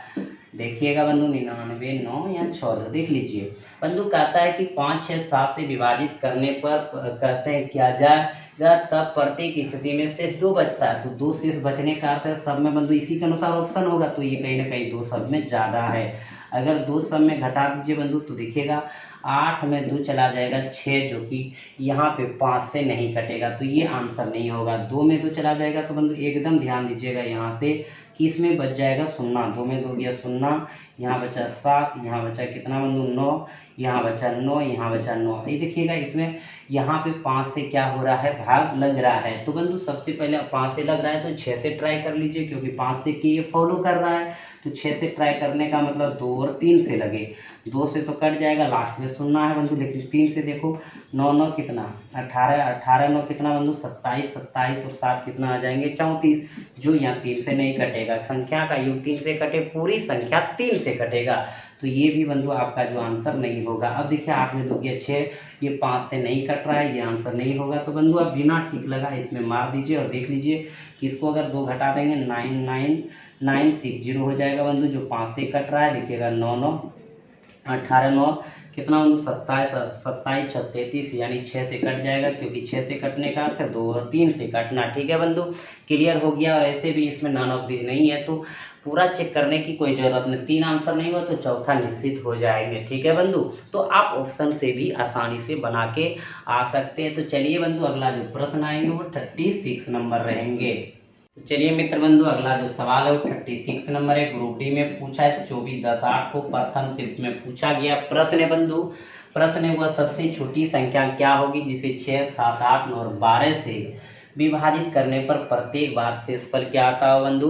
देखिएगा बंधु 99 9 या 14 देख लीजिए। बंधु कहता है कि 5 6 7 से विभाजित करने पर कहते हैं क्या जाएगा, तब प्रत्येक स्थिति में शेष 2 बचता है। तो 2 शेष बचने का अर्थ है सब में बंधु इसी के अनुसार ऑप्शन होगा। तो ये कहीं ना कहीं 2 सब में ज़्यादा है। अगर 2 सब में घटा दीजिए बंधु तो देखिएगा 8 में 2 चला जाएगा 6, जो कि यहाँ पे 5 से नहीं कटेगा। तो ये आंसर नहीं होगा। 2 में 2 चला जाएगा तो बंधु एकदम ध्यान दीजिएगा यहाँ से कि इसमें बच जाएगा 0। 2 में 2 गया 0, यहाँ बचा 7, यहाँ बचा कितना बंधु 9, यहाँ बचा 9, यहाँ बचा 9। ये देखिएगा इसमें यहाँ पे 5 से क्या हो रहा है, भाग लग रहा है। तो बंधु सबसे पहले 5 से लग रहा है तो 6 से ट्राई कर लीजिए, क्योंकि 5 से कि ये फॉलो कर रहा है। तो 6 से ट्राई करने का मतलब 2 और 3 से लगे, 2 से तो कट जाएगा, लास्ट में सुनना है बंधु। लेकिन 3 से देखो, 9 9 कितना 18, 18 9 कितना बंधु 27, 27 और 7 कितना आ जाएंगे 34, जो यहाँ 3 से नहीं कटेगा। संख्या का योग 3 से कटे, पूरी संख्या 3 से कटेगा, तो ये भी बंधु आपका जो आंसर नहीं होगा। अब देखिए 8 में 2 किया 6, ये 5 से नहीं कट रहा है, ये आंसर नहीं होगा। तो बंधु आप बिना टिक लगा इसमें मार दीजिए और देख लीजिए कि इसको अगर 2 घटा देंगे 99960 हो जाएगा बंधु, जो 5 से कट रहा है। देखिएगा 9 9 18 9 कितना बंधु 27, 27 6 33, यानी 6 से कट जाएगा, क्योंकि 6 से कटने का अर्थ है 2 और 3 से कटना। ठीक है बंधु, क्लियर हो गया। और ऐसे भी इसमें नॉन ऑफ दिस नहीं है, तो पूरा चेक करने की कोई ज़रूरत नहीं। 3 आंसर नहीं हुआ तो चौथा निश्चित हो जाएंगे। ठीक है बंधु, तो आप ऑप्शन से भी आसानी से बना के आ सकते हैं। तो चलिए बंधु, अगला जो प्रश्न आएंगे वो 36 नंबर रहेंगे। तो चलिए मित्र बंधु, अगला जो सवाल है वो 36 नंबर है। ग्रुप डी में पूछा है 24-10-8 को प्रथम शिफ्ट में पूछा गया प्रश्न है बंधु। प्रश्न है वह सबसे छोटी संख्या क्या होगी जिसे 6, 7, 8, 9 और 12 से विभाजित करने पर प्रत्येक बार शेषफल क्या आता हो बंधु,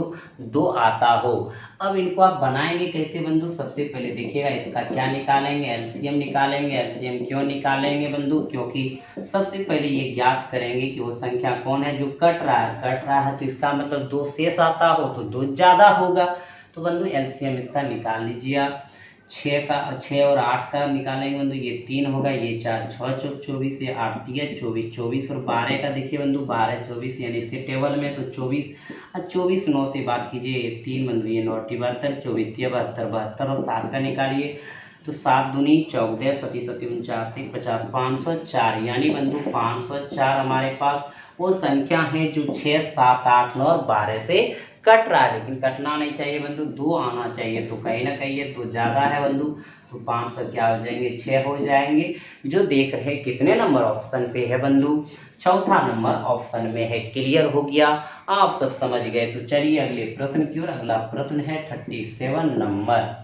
2 आता हो। अब इनको आप बनाएंगे कैसे बंधु, सबसे पहले देखिएगा इसका क्या निकालेंगे, एलसीएम निकालेंगे। एलसीएम क्यों निकालेंगे बंधु, क्योंकि सबसे पहले ये ज्ञात करेंगे कि वो संख्या कौन है जो कट रहा है, तो इसका मतलब 2 शेष आता हो तो 2 ज़्यादा होगा। तो बंधु एलसीएम इसका निकाल लीजिए आप। 6 और 8 का निकालेंगे बंधु, ये 3 होगा, ये 4 6 चौक 24, ये 8 3 24 24 और 12 का देखिए बंधु 12 24, यानी इसके टेबल में तो 24 और 24 9 से बात कीजिए, ये 3 बंधु, ये 9 72 24 72 72 और 7 का निकालिए तो 7 दूनी 14 सती 49 50 504, यानी बंधु 504 हमारे पास वो संख्या है जो 6 7 8 9 और 12 से कट रहा है। लेकिन कटना नहीं चाहिए बंधु, 2 आना चाहिए, तो कहीं ना कहीं ये तो ज़्यादा है बंधु। तो 500 क्या हो जाएंगे, 6 हो जाएंगे। जो देख रहे हैं कितने नंबर ऑप्शन पे है बंधु, चौथा नंबर ऑप्शन में है। क्लियर हो गया, आप सब समझ गए। तो चलिए अगले प्रश्न की ओर। अगला प्रश्न है 37 नंबर।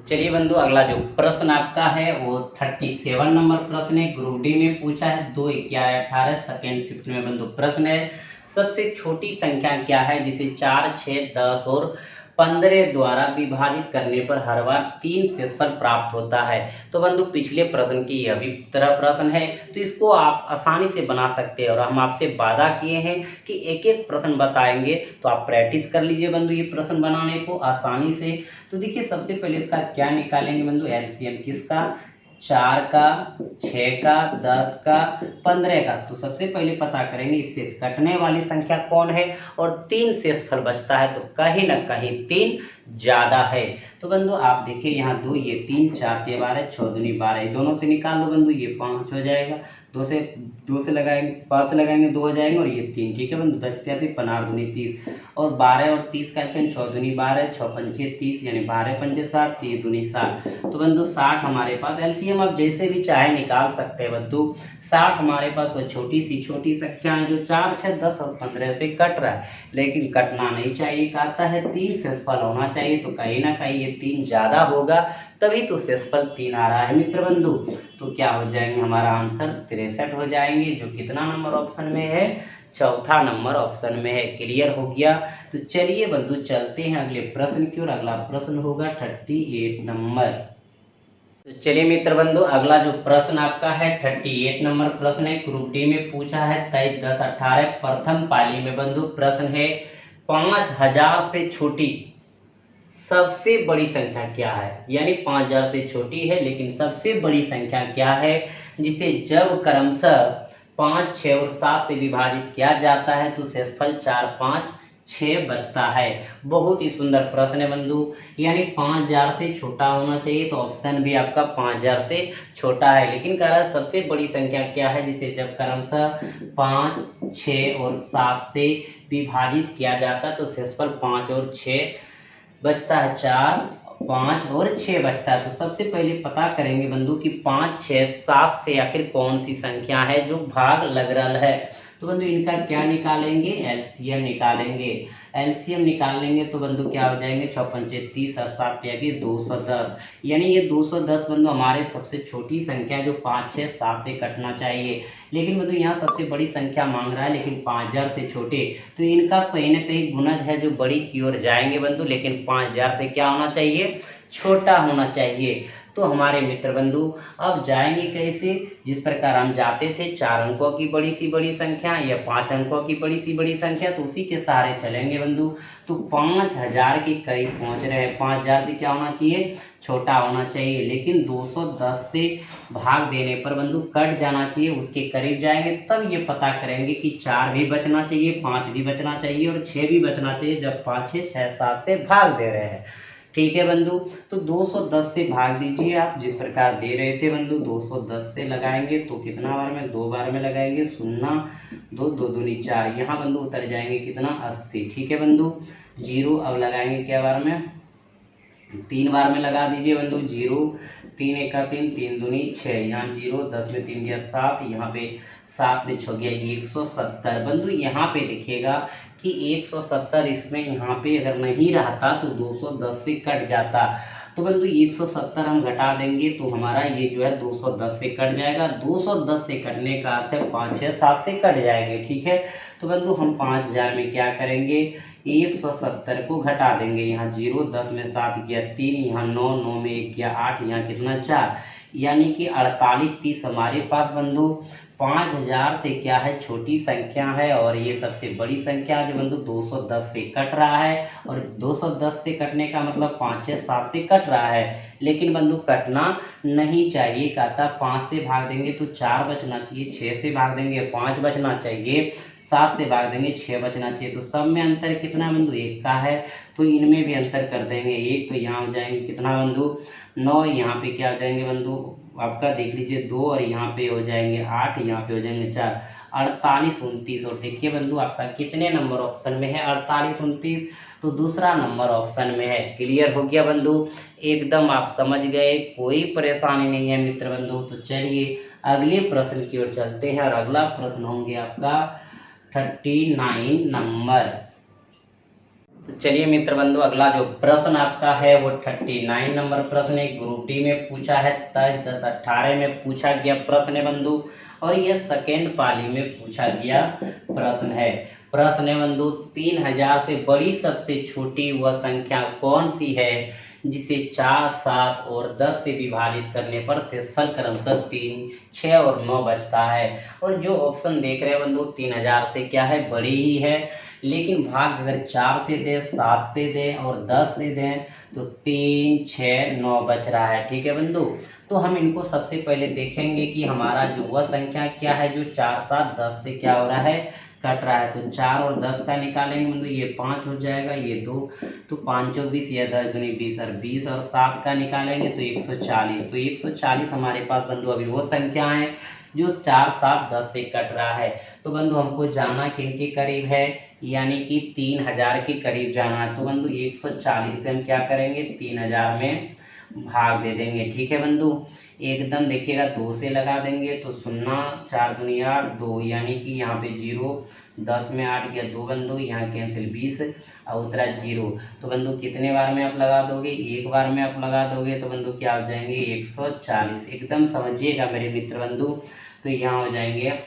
चलिए बंधु, अगला जो प्रश्न आपका है वो 37 नंबर प्रश्न है। ग्रुप डी में पूछा है 2 11 18 सेकेंड शिफ्ट में बंधु प्रश्न है सबसे छोटी संख्या क्या है जिसे 4 6 10 और 15 द्वारा विभाजित करने पर हर बार 3 शेषफल प्राप्त होता है। तो बंधु पिछले प्रश्न की यह भी तरह प्रश्न है, तो इसको आप आसानी से बना सकते हैं। और हम आपसे वादा किए हैं कि एक एक प्रश्न बताएंगे, तो आप प्रैक्टिस कर लीजिए बंधु ये प्रश्न बनाने को आसानी से। तो देखिए सबसे पहले इसका क्या निकालेंगे बंधु, एलसीएम किसका, 4 का, 6 का, 10 का, 15 का। तो सबसे पहले पता करेंगे इससे कटने वाली संख्या कौन है, और 3 शेषफल बचता है, तो कहीं ना कहीं 3 ज़्यादा है। तो बंधु आप देखिए यहाँ 2 ये 3 4 ये 12 6 दूनी 12, दोनों से निकाल लो बंधु, ये 5 हो जाएगा, 2 से लगाएंगे 5 से लगाएंगे 2 हो जाएंगे, और ये 3। ठीक है बंधु, 10 83 15 दूनी 30 और 12 और 30 का 6 दूनी 12 6 पंचे 30, यानी 12 पंचे 60 30 दूनी 60। तो बंधु 60 हमारे पास एलसीएम आप जैसे भी चाहे निकाल सकते हैं बंधु। 60 हमारे पास वो छोटी छोटी संख्या है जो 4 6 10 और 15 से कट रहा है, लेकिन कटना नहीं चाहिए, कहता है 3 शेषफल होना चाहिए। तो कहीं ना कहीं ये 3 ज़्यादा होगा, तभी तो शेषफल 3 आ रहा है मित्र बंधु। तो क्या हो जाएंगे, हमारा आंसर 63 हो जाएंगे, जो कितना नंबर ऑप्शन में है, चौथा नंबर ऑप्शन में है। क्लियर हो गया। तो चलिए बंधु चलते हैं अगले प्रश्न की ओर। अगला प्रश्न होगा 38 नंबर। तो चलिए मित्र बंधु, अगला जो प्रश्न आपका है 38 नंबर प्रश्न है। ग्रुप डी में पूछा है 23 10 18 प्रथम पाली में बंधु प्रश्न है 5000 से छोटी सबसे बड़ी संख्या क्या है, यानी 5000 से छोटी है लेकिन सबसे बड़ी संख्या क्या है जिसे जब क्रमशः 5 6 और 7 से विभाजित किया जाता है तो शेषफल 4 5 6 बचता है। बहुत ही सुंदर प्रश्न है बंधु, यानी 5000 से छोटा होना चाहिए, तो ऑप्शन भी आपका 5000 से छोटा है। लेकिन कह रहा है सबसे बड़ी संख्या क्या है जिसे जब क्रमशः 5 6 और 7 से विभाजित किया जाता है तो शेषफल 5 और 6 बचता है, 4 5 और 6 बचता है। तो सबसे पहले पता करेंगे बंधु कि 5 6 7 से आखिर कौन सी संख्या है जो भाग लग रहा है। तो बंधु इनका क्या निकालेंगे, एलसीएम निकालेंगे। एलसीएम निकाल लेंगे तो बंधु क्या हो जाएंगे, 6 पंचे 30 और 7 23 210, यानी ये 210 बंधु हमारे सबसे छोटी संख्या जो 5 6 7 से कटना चाहिए। लेकिन बंधु यहाँ सबसे बड़ी संख्या मांग रहा है, लेकिन 5000 से छोटे, तो इनका कहीं ना कहीं गुणज है जो बड़ी की ओर जाएंगे बंधु, लेकिन 5000 से क्या होना चाहिए, छोटा होना चाहिए। तो हमारे मित्र बंधु अब जाएंगे कैसे, जिस प्रकार हम जाते थे 4 अंकों की बड़ी सी बड़ी संख्या या 5 अंकों की बड़ी सी बड़ी संख्या, तो उसी के सहारे चलेंगे बंधु। तो 5000 के करीब पहुंच रहे हैं, 5000 से क्या होना चाहिए, छोटा होना चाहिए, लेकिन 210 से भाग देने पर बंधु कट जाना चाहिए, उसके करीब जाएंगे तब ये पता करेंगे कि 4 भी बचना चाहिए, 5 भी बचना चाहिए और 6 भी बचना चाहिए, जब 5 6 6 7 से भाग दे रहे हैं। ठीक है बंधु, तो 210 से भाग दीजिए आप, जिस प्रकार दे रहे थे बंधु। 210 से लगाएंगे तो कितना बार में, 2 बार में लगाएंगे, 0 2 2 दूनी 4, यहाँ बंधु उतर जाएंगे कितना, 80। ठीक है बंधु, 0 अब लगाएंगे क्या बार में, 3 बार में लगा दीजिए बंधु। 0 3 1 3 3 दूनी 6, यहाँ 0 10 में 3 दिया 7, यहाँ पे 7 में 6 गया 170 बंधु। यहाँ पे देखिएगा कि 170 इसमें यहाँ पे अगर नहीं रहता तो 210 से कट जाता, तो बंधु 170 हम घटा देंगे तो हमारा ये जो है 210 से कट जाएगा। 210 से कटने का अर्थ है 5 6 7 से कट जाएंगे। ठीक है, तो बंधु हम 5000 में क्या करेंगे, 170 को घटा देंगे, यहाँ 0 10 में 7 गया 3, यहाँ 9 9 में 1 गया 8, यहाँ कितना 4, यानी कि 48 30 हमारे पास बंधु 5000 से क्या है, छोटी संख्या है, और ये सबसे बड़ी संख्या है जो बंधु 210 से कट रहा है, और 210 से कटने का मतलब 5 6 7 से कट रहा है, लेकिन बंधु कटना नहीं चाहिए। कहता 5 से भाग देंगे तो 4 बचना चाहिए, 6 से भाग देंगे 5 बचना चाहिए, 7 से भाग देंगे 6 बचना चाहिए। तो सब में अंतर कितना बंधु, 1 का है, तो इनमें भी अंतर कर देंगे 1, तो यहाँ हो जाएंगे कितना बंधु 9, यहाँ पे क्या हो जाएंगे बंधु आपका देख लीजिए 2, और यहाँ पे हो जाएंगे 8, यहाँ पे हो जाएंगे 4, 48 29। और देखिए बंधु आपका कितने नंबर ऑप्शन में है, 48 29, तो दूसरा नंबर ऑप्शन में है। क्लियर हो गया बंधु, एकदम आप समझ गए, कोई परेशानी नहीं है मित्र बंधु। तो चलिए अगले प्रश्न की ओर चलते हैं, और अगला प्रश्न होंगे आपका 39 नंबर। तो चलिए मित्र बंधु अगला जो प्रश्न आपका है वो 39 नंबर प्रश्न है, ग्रुप डी में पूछा है, 23 10 18 में पूछा गया प्रश्न है बंधु, और यह सेकेंड पाली में पूछा गया प्रश्न है। प्रश्न है बंधु 3000 से बड़ी सबसे छोटी वह संख्या कौन सी है जिसे 4 7 और 10 से विभाजित करने पर शेषफल क्रमशः 3 6 और 9 बचता है। और जो ऑप्शन देख रहे हैं बंधु 3000 से क्या है, बड़ी ही है, लेकिन भाग अगर 4 से दें 7 से दें और 10 से दें तो 3 6 9 बच रहा है। ठीक है बंधु, तो हम इनको सबसे पहले देखेंगे कि हमारा जो वह संख्या क्या है जो 4 7 10 से क्या हो रहा है, कट रहा है। तो 4 और 10 का निकालेंगे बंधु, ये 5 हो जाएगा, ये 2, तो 5 और 20, ये 10 दूनी 20, और 20 और 7 का निकालेंगे तो 140। तो 140 हमारे पास बंधु अभी वो संख्या है जो 4 7 10 से कट रहा है। तो बंधु हमको जाना किनके करीब है, यानी कि 3000 के करीब जाना है। तो बंधु 140 से हम क्या करेंगे, 3000 में भाग दे देंगे। ठीक है बंधु, एकदम देखिएगा 2 से लगा देंगे तो 0 4 दूनी 8 2, यानी कि यहाँ पे 0 10 में 8 गया 2 बंधु, यहाँ कैंसिल 20 और उतरा 0। तो बंधु कितने बार में आप लगा दोगे, एक बार में आप लगा दोगे, तो बंधु क्या हो जाएंगे 140। एकदम समझिएगा मेरे मित्र बंधु, तो यहाँ हो जाएंगे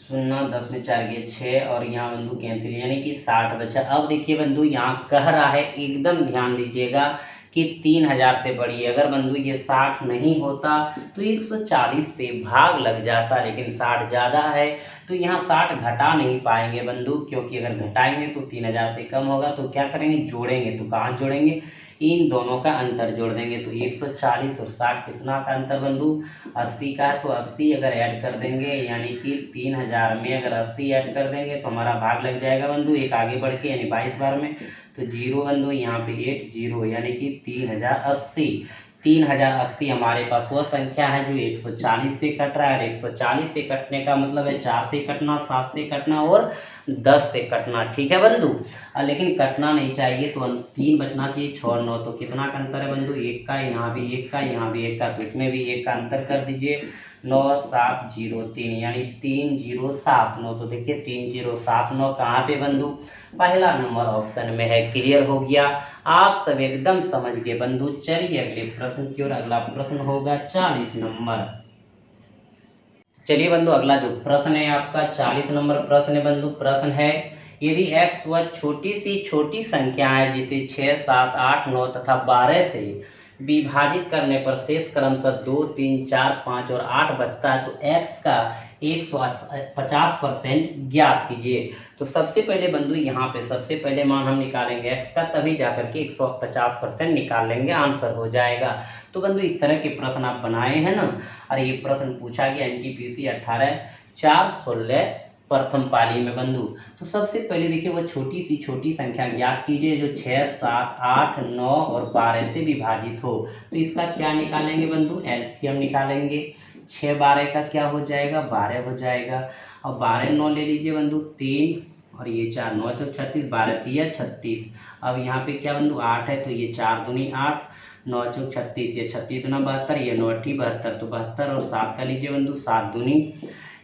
0 10 में 4 गए 6, और यहाँ बंधु कैंसिल, यानी कि 60 बचा। अब देखिए बंधु यहाँ कह रहा है, एकदम ध्यान दीजिएगा कि 3000 से बड़ी है। अगर बंधु ये 60 नहीं होता तो 140 से भाग लग जाता, लेकिन 60 ज़्यादा है तो यहाँ 60 घटा नहीं पाएंगे बंधु, क्योंकि अगर घटाएंगे तो 3000 से कम होगा। तो क्या करेंगे, जोड़ेंगे, तो कहाँ जोड़ेंगे, इन दोनों का अंतर जोड़ देंगे। तो 140 और 60 कितना का अंतर बंधु, 80 का है। तो 80 अगर ऐड कर देंगे, यानी कि 3000 में अगर 80 ऐड कर देंगे तो हमारा भाग लग जाएगा बंधु एक आगे बढ़ के, यानी 22 बार में। तो 0 बंधु यहाँ पे 8 0, यानी कि 3080। 3080 हमारे पास वह संख्या है जो 140 से कट रहा है। 140 से कटने का मतलब है 4 से कटना, 7 से कटना और 10 से कटना, ठीक है बंधु। लेकिन कटना नहीं चाहिए, तो 3 बचना चाहिए, 6 और 9, तो कितना का अंतर है बंधु, 1 का, यहाँ भी 1 का, यहाँ भी 1 का, तो इसमें भी 1 का अंतर कर दीजिए। 9 7 0 3 यानी 3 0 7 9, तो देखिए 3 0 7 9 कहाँ पे बंधु, पहला नंबर ऑप्शन में है। क्लियर हो गया, आप सब एकदम समझ गए बंधु। चलिए अगले प्रश्न की ओर। अगला प्रश्न होगा 40 नंबर। चलिए बंधु, अगला जो प्रश्न है आपका 40 नंबर प्रश्न है बंधु। प्रश्न है, यदि x वह छोटी सी छोटी संख्या है जिसे 6 7 8 9 तथा 12 से विभाजित करने पर शेष क्रमशः 2 3 4 5 और 8 बचता है, तो x का 150% ज्ञात कीजिए। तो सबसे पहले बंधु यहाँ पे सबसे पहले मान हम निकालेंगे x का, तभी जाकर के 150% निकाल लेंगे, आंसर हो जाएगा। तो बंधु इस तरह के प्रश्न आप बनाए हैं ना, और ये प्रश्न पूछा गया NTPC 18/4/16 प्रथम पाली में बंधु। तो सबसे पहले देखिए वो छोटी सी छोटी संख्या ज्ञात कीजिए जो 6 7 8 9 और 12 से विभाजित हो। तो इसका क्या निकालेंगे बंधु, एलसीएम निकालेंगे। 6 12 का क्या हो जाएगा, 12 हो जाएगा। और 12 9 ले लीजिए बंधु, 3 और ये 4 9 चौक 36, 12 3 36। अब यहाँ पे क्या बंधु 8 है, तो ये 4 दूनी 8, 9 चौक 36, ये 36 दूना 72, ये 9 8 72, तो 72 और 7 का लीजिए बंधु, 7 दूनी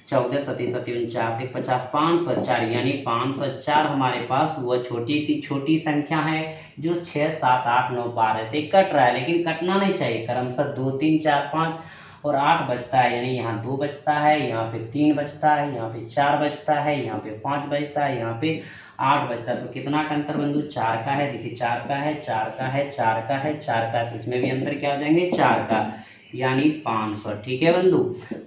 14 37 49 50, 504 यानी 504 हमारे पास वह छोटी सी छोटी संख्या है जो 6 7 8 9 12 से कट रहा है, लेकिन कटना नहीं चाहिए। क्रमशः 2 3 4 5 और 8 बचता है, यानी यहाँ 2 बचता है, यहाँ पे 3 बचता है, यहाँ पे 4 बचता है, यहाँ पे 5 बचता है, यहाँ पे 8 बचता है। तो कितना का अंतर बंधु, 4 का है। देखिए 4 का है, 4 का है, 4 का है, 4 का, तो इसमें भी अंतर क्या हो जाएंगे, 4 का, यानी 500। ठीक है बंधु,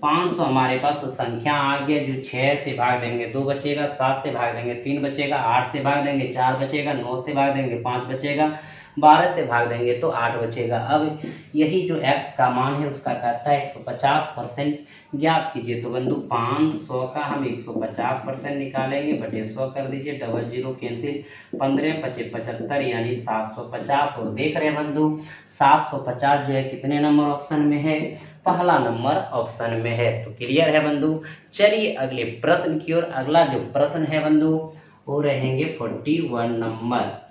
500 हमारे पास वो संख्या आ गया जो 6 से भाग देंगे 2 बचेगा, 7 से भाग देंगे 3 बचेगा, 8 से भाग देंगे 4 बचेगा, 9 से भाग देंगे 5 बचेगा, 12 से भाग देंगे तो 8 बचेगा। अब यही जो x का मान है उसका कहता है 150% ज्ञात कीजिए। तो बंधु 500 का हम 150% निकालेंगे, बटे 100 कर दीजिए, डबल जीरो कैंसिल, 15 25 75 यानी 750। और देख रहे हैं बंधु 750 जो है कितने नंबर ऑप्शन में है, पहला नंबर ऑप्शन में है। तो क्लियर है बंधु। चलिए अगले प्रश्न की ओर। अगला जो प्रश्न है बंधु वो रहेंगे 41 नंबर।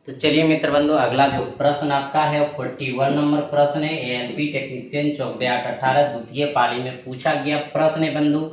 तो चलिए मित्र बंधु, अगला जो प्रश्न आपका है 41 नंबर प्रश्न है। ALP टेक्नीशियन 14/8/18 द्वितीय पाली में पूछा गया प्रश्न है बंधु।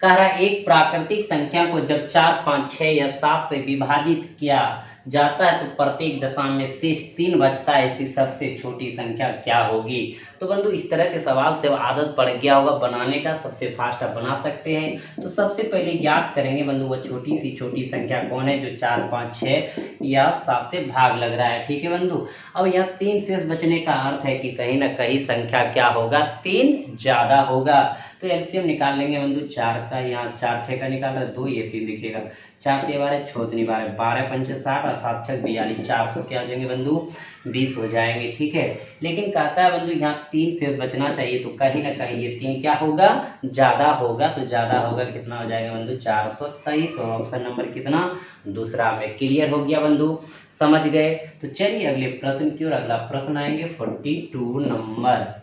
कह रहा है एक प्राकृतिक संख्या को जब 4 5 6 या 7 से विभाजित किया जाता है तो प्रत्येक दशा में शेष 3 बचता है, ऐसी सबसे छोटी संख्या क्या होगी। तो बंधु इस तरह के सवाल से आदत पड़ गया होगा बनाने का, सबसे फास्ट आप बना सकते हैं। तो सबसे पहले ज्ञात करेंगे बंधु वो छोटी सी छोटी संख्या कौन है जो 4 5 6 या 7 से भाग लग रहा है। ठीक है बंधु, अब यहाँ 3 शेष बचने का अर्थ है कि कहीं ना कहीं संख्या क्या होगा, 3 ज़्यादा होगा। तो एलसीएम निकाल लेंगे बंधु 4 का, यहाँ 4 6 का निकाल रहा है 2, ये 3 दिखेगा, 4 3 12 6 3 12 12 5 60 और 7 6 42, 400 क्या हो जाएंगे बंधु 20 हो जाएंगे। ठीक है, लेकिन कहता है बंधु यहाँ 3 शेष बचना चाहिए, तो कहीं ना कहीं ये 3 क्या होगा, ज़्यादा होगा। तो ज़्यादा होगा कितना हो जाएगा बंधु 423, और ऑप्शन नंबर कितना, दूसरा में। क्लियर हो गया बंधु, समझ गए। तो चलिए अगले प्रश्न की ओर। अगला प्रश्न आएंगे 42 नंबर।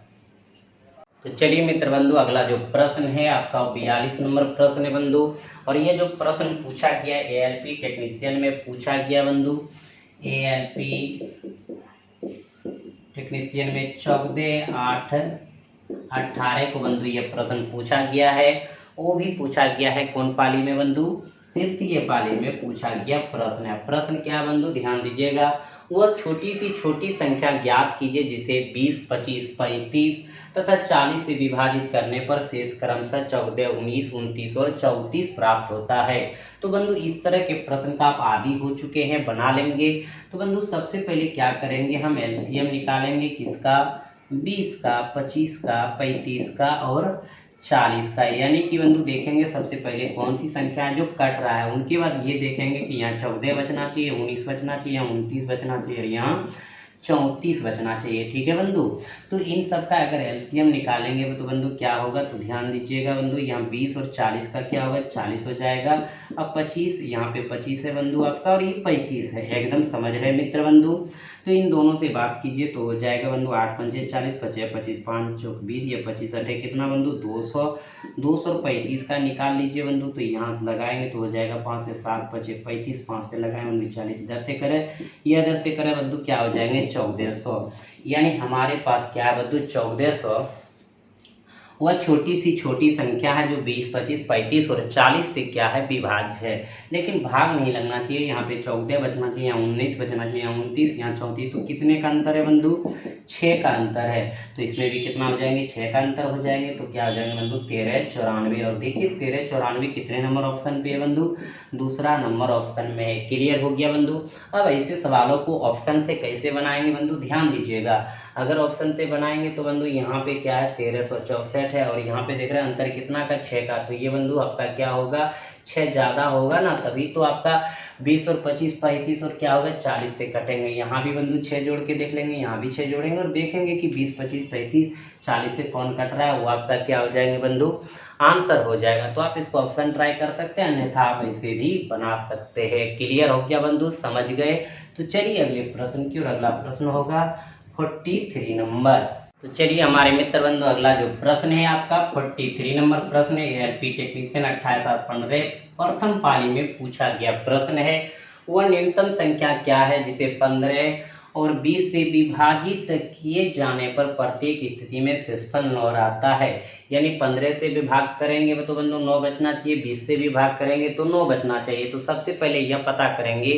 तो चलिए मित्र बंधु, अगला जो प्रश्न है आपका 42 नंबर प्रश्न है बंधु। और ये जो प्रश्न पूछा गया ALP टेक्नीशियन में पूछा गया बंधु, ALP टेक्नीशियन में 14/8/18 को बंधु ये प्रश्न पूछा गया है। वो भी पूछा गया है कौन पाली में बंधु, तृतीय पाली में पूछा गया प्रश्न है। प्रश्न क्या है बंधु, ध्यान दीजिएगा। वह छोटी सी छोटी संख्या ज्ञात कीजिए जिसे 20 25 35 तथा 40 से विभाजित करने पर शेष क्रमशः 14 19 29 और 34 प्राप्त होता है। तो बंधु इस तरह के प्रश्न का आप आदी हो चुके हैं, बना लेंगे। तो बंधु सबसे पहले क्या करेंगे, हम एलसीएम निकालेंगे किसका, 20 का, 25 का, 35 का और 40 का। यानी कि बंधु देखेंगे सबसे पहले कौन सी संख्या है जो कट रहा है, उनके बाद ये देखेंगे कि यहाँ 14 बचना चाहिए, 19 बचना चाहिए, 29 बचना चाहिए, यहाँ 34 बचना चाहिए। ठीक है बंधु, तो इन सब का अगर एलसीएम निकालेंगे तो बंधु क्या होगा, तो ध्यान दीजिएगा बंधु, यहाँ 20 और 40 का क्या होगा, 40 हो जाएगा। अब 25, यहाँ पे 25 है बंधु आपका, और ये 35 है। एकदम समझ रहे मित्र बंधु। तो इन दोनों से बात कीजिए तो हो जाएगा बंधु 8 पंचे 40, 25 25 5 चौक 20, ये 25 अटे कितना बंधु 200, 235 का निकाल लीजिए बंधु। तो यहाँ लगाएंगे तो हो जाएगा 5 से 7 25 35, 5 से लगाएं बंधु 40, इधर से करें या इधर से करें बंधु, क्या हो जाएंगे 1400। यानी हमारे पास क्या है बंधु 1400, वह छोटी सी छोटी संख्या है जो 20 25 35 और 40 से क्या है विभाज्य है। लेकिन भाग नहीं लगना चाहिए, यहाँ पे 14 बचना चाहिए, यहाँ 19 बचना चाहिए, यहाँ 29, यहाँ 34। तो कितने का अंतर है बंधु, 6 का अंतर है। तो इसमें भी कितना हो जाएंगे, 6 का अंतर हो जाएंगे। तो क्या हो जाएंगे बंधु 13 94। और देखिए 13 94 कितने नंबर ऑप्शन पे है बंधु, दूसरा नंबर ऑप्शन में है। क्लियर हो गया बंधु। अब ऐसे सवालों को ऑप्शन से कैसे बनाएंगे बंधु, ध्यान दीजिएगा। अगर ऑप्शन से बनाएंगे तो बंधु यहाँ पे क्या है 1364 है, और यहाँ पे देख रहे हैं अंतर कितना का 6 का। तो ये बंधु आपका क्या होगा, 6 ज़्यादा होगा ना, तभी तो आपका 20 और 25 35 और क्या होगा 40 से कटेंगे। यहाँ भी बंधु 6 जोड़ के देख लेंगे, यहाँ भी 6 जोड़ेंगे और देखेंगे कि 20 25 35 40 से कौन कट रहा है, वो आपका क्या हो जाएंगे बंधु, आंसर हो जाएगा। तो आप इसको ऑप्शन ट्राई कर सकते हैं, अन्यथा आप ऐसे भी बना सकते हैं। क्लियर हो गया बंधु, समझ गए। तो चलिए अगले प्रश्न की ओर। अगला प्रश्न होगा 43 नंबर। तो चलिए हमारे मित्र बंधु, अगला जो प्रश्न है आपका 43 नंबर प्रश्न है। एलपी टेक्नीशियन 28/15 प्रथम पाली में पूछा गया प्रश्न है। वह न्यूनतम संख्या क्या है जिसे 15 और 20 से विभाजित किए जाने पर प्रत्येक स्थिति में शेषफल 9 आता है। यानी 15 से विभाग करेंगे तो बंधु 9 बचना चाहिए, 20 से विभाग करेंगे तो 9 बचना चाहिए। तो सबसे पहले यह पता करेंगे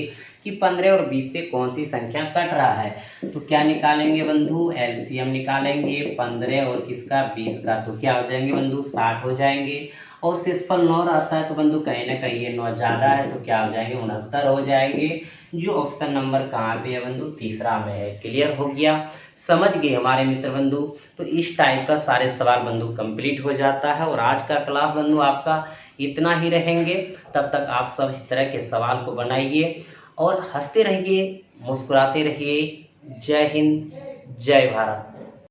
कि 15 और 20 से कौन सी संख्या कट रहा है। तो क्या निकालेंगे बंधु, एलसीएम निकालेंगे 15 और किसका 20 का। तो क्या हो जाएंगे बंधु 60 हो जाएंगे। और शेषफल 9 आता है तो बंधु कहीं ना कहीं ये 9 ज़्यादा है, तो क्या हो जाएंगे 69 हो जाएंगे। जो ऑप्शन नंबर कहाँ पे है बंधु, तीसरा में है। क्लियर हो गया, समझ गए हमारे मित्र बंधु। तो इस टाइप का सारे सवाल बंधु कंप्लीट हो जाता है। और आज का क्लास बंधु आपका इतना ही रहेंगे। तब तक आप सब इस तरह के सवाल को बनाइए और हंसते रहिए, मुस्कुराते रहिए। जय हिंद, जय भारत।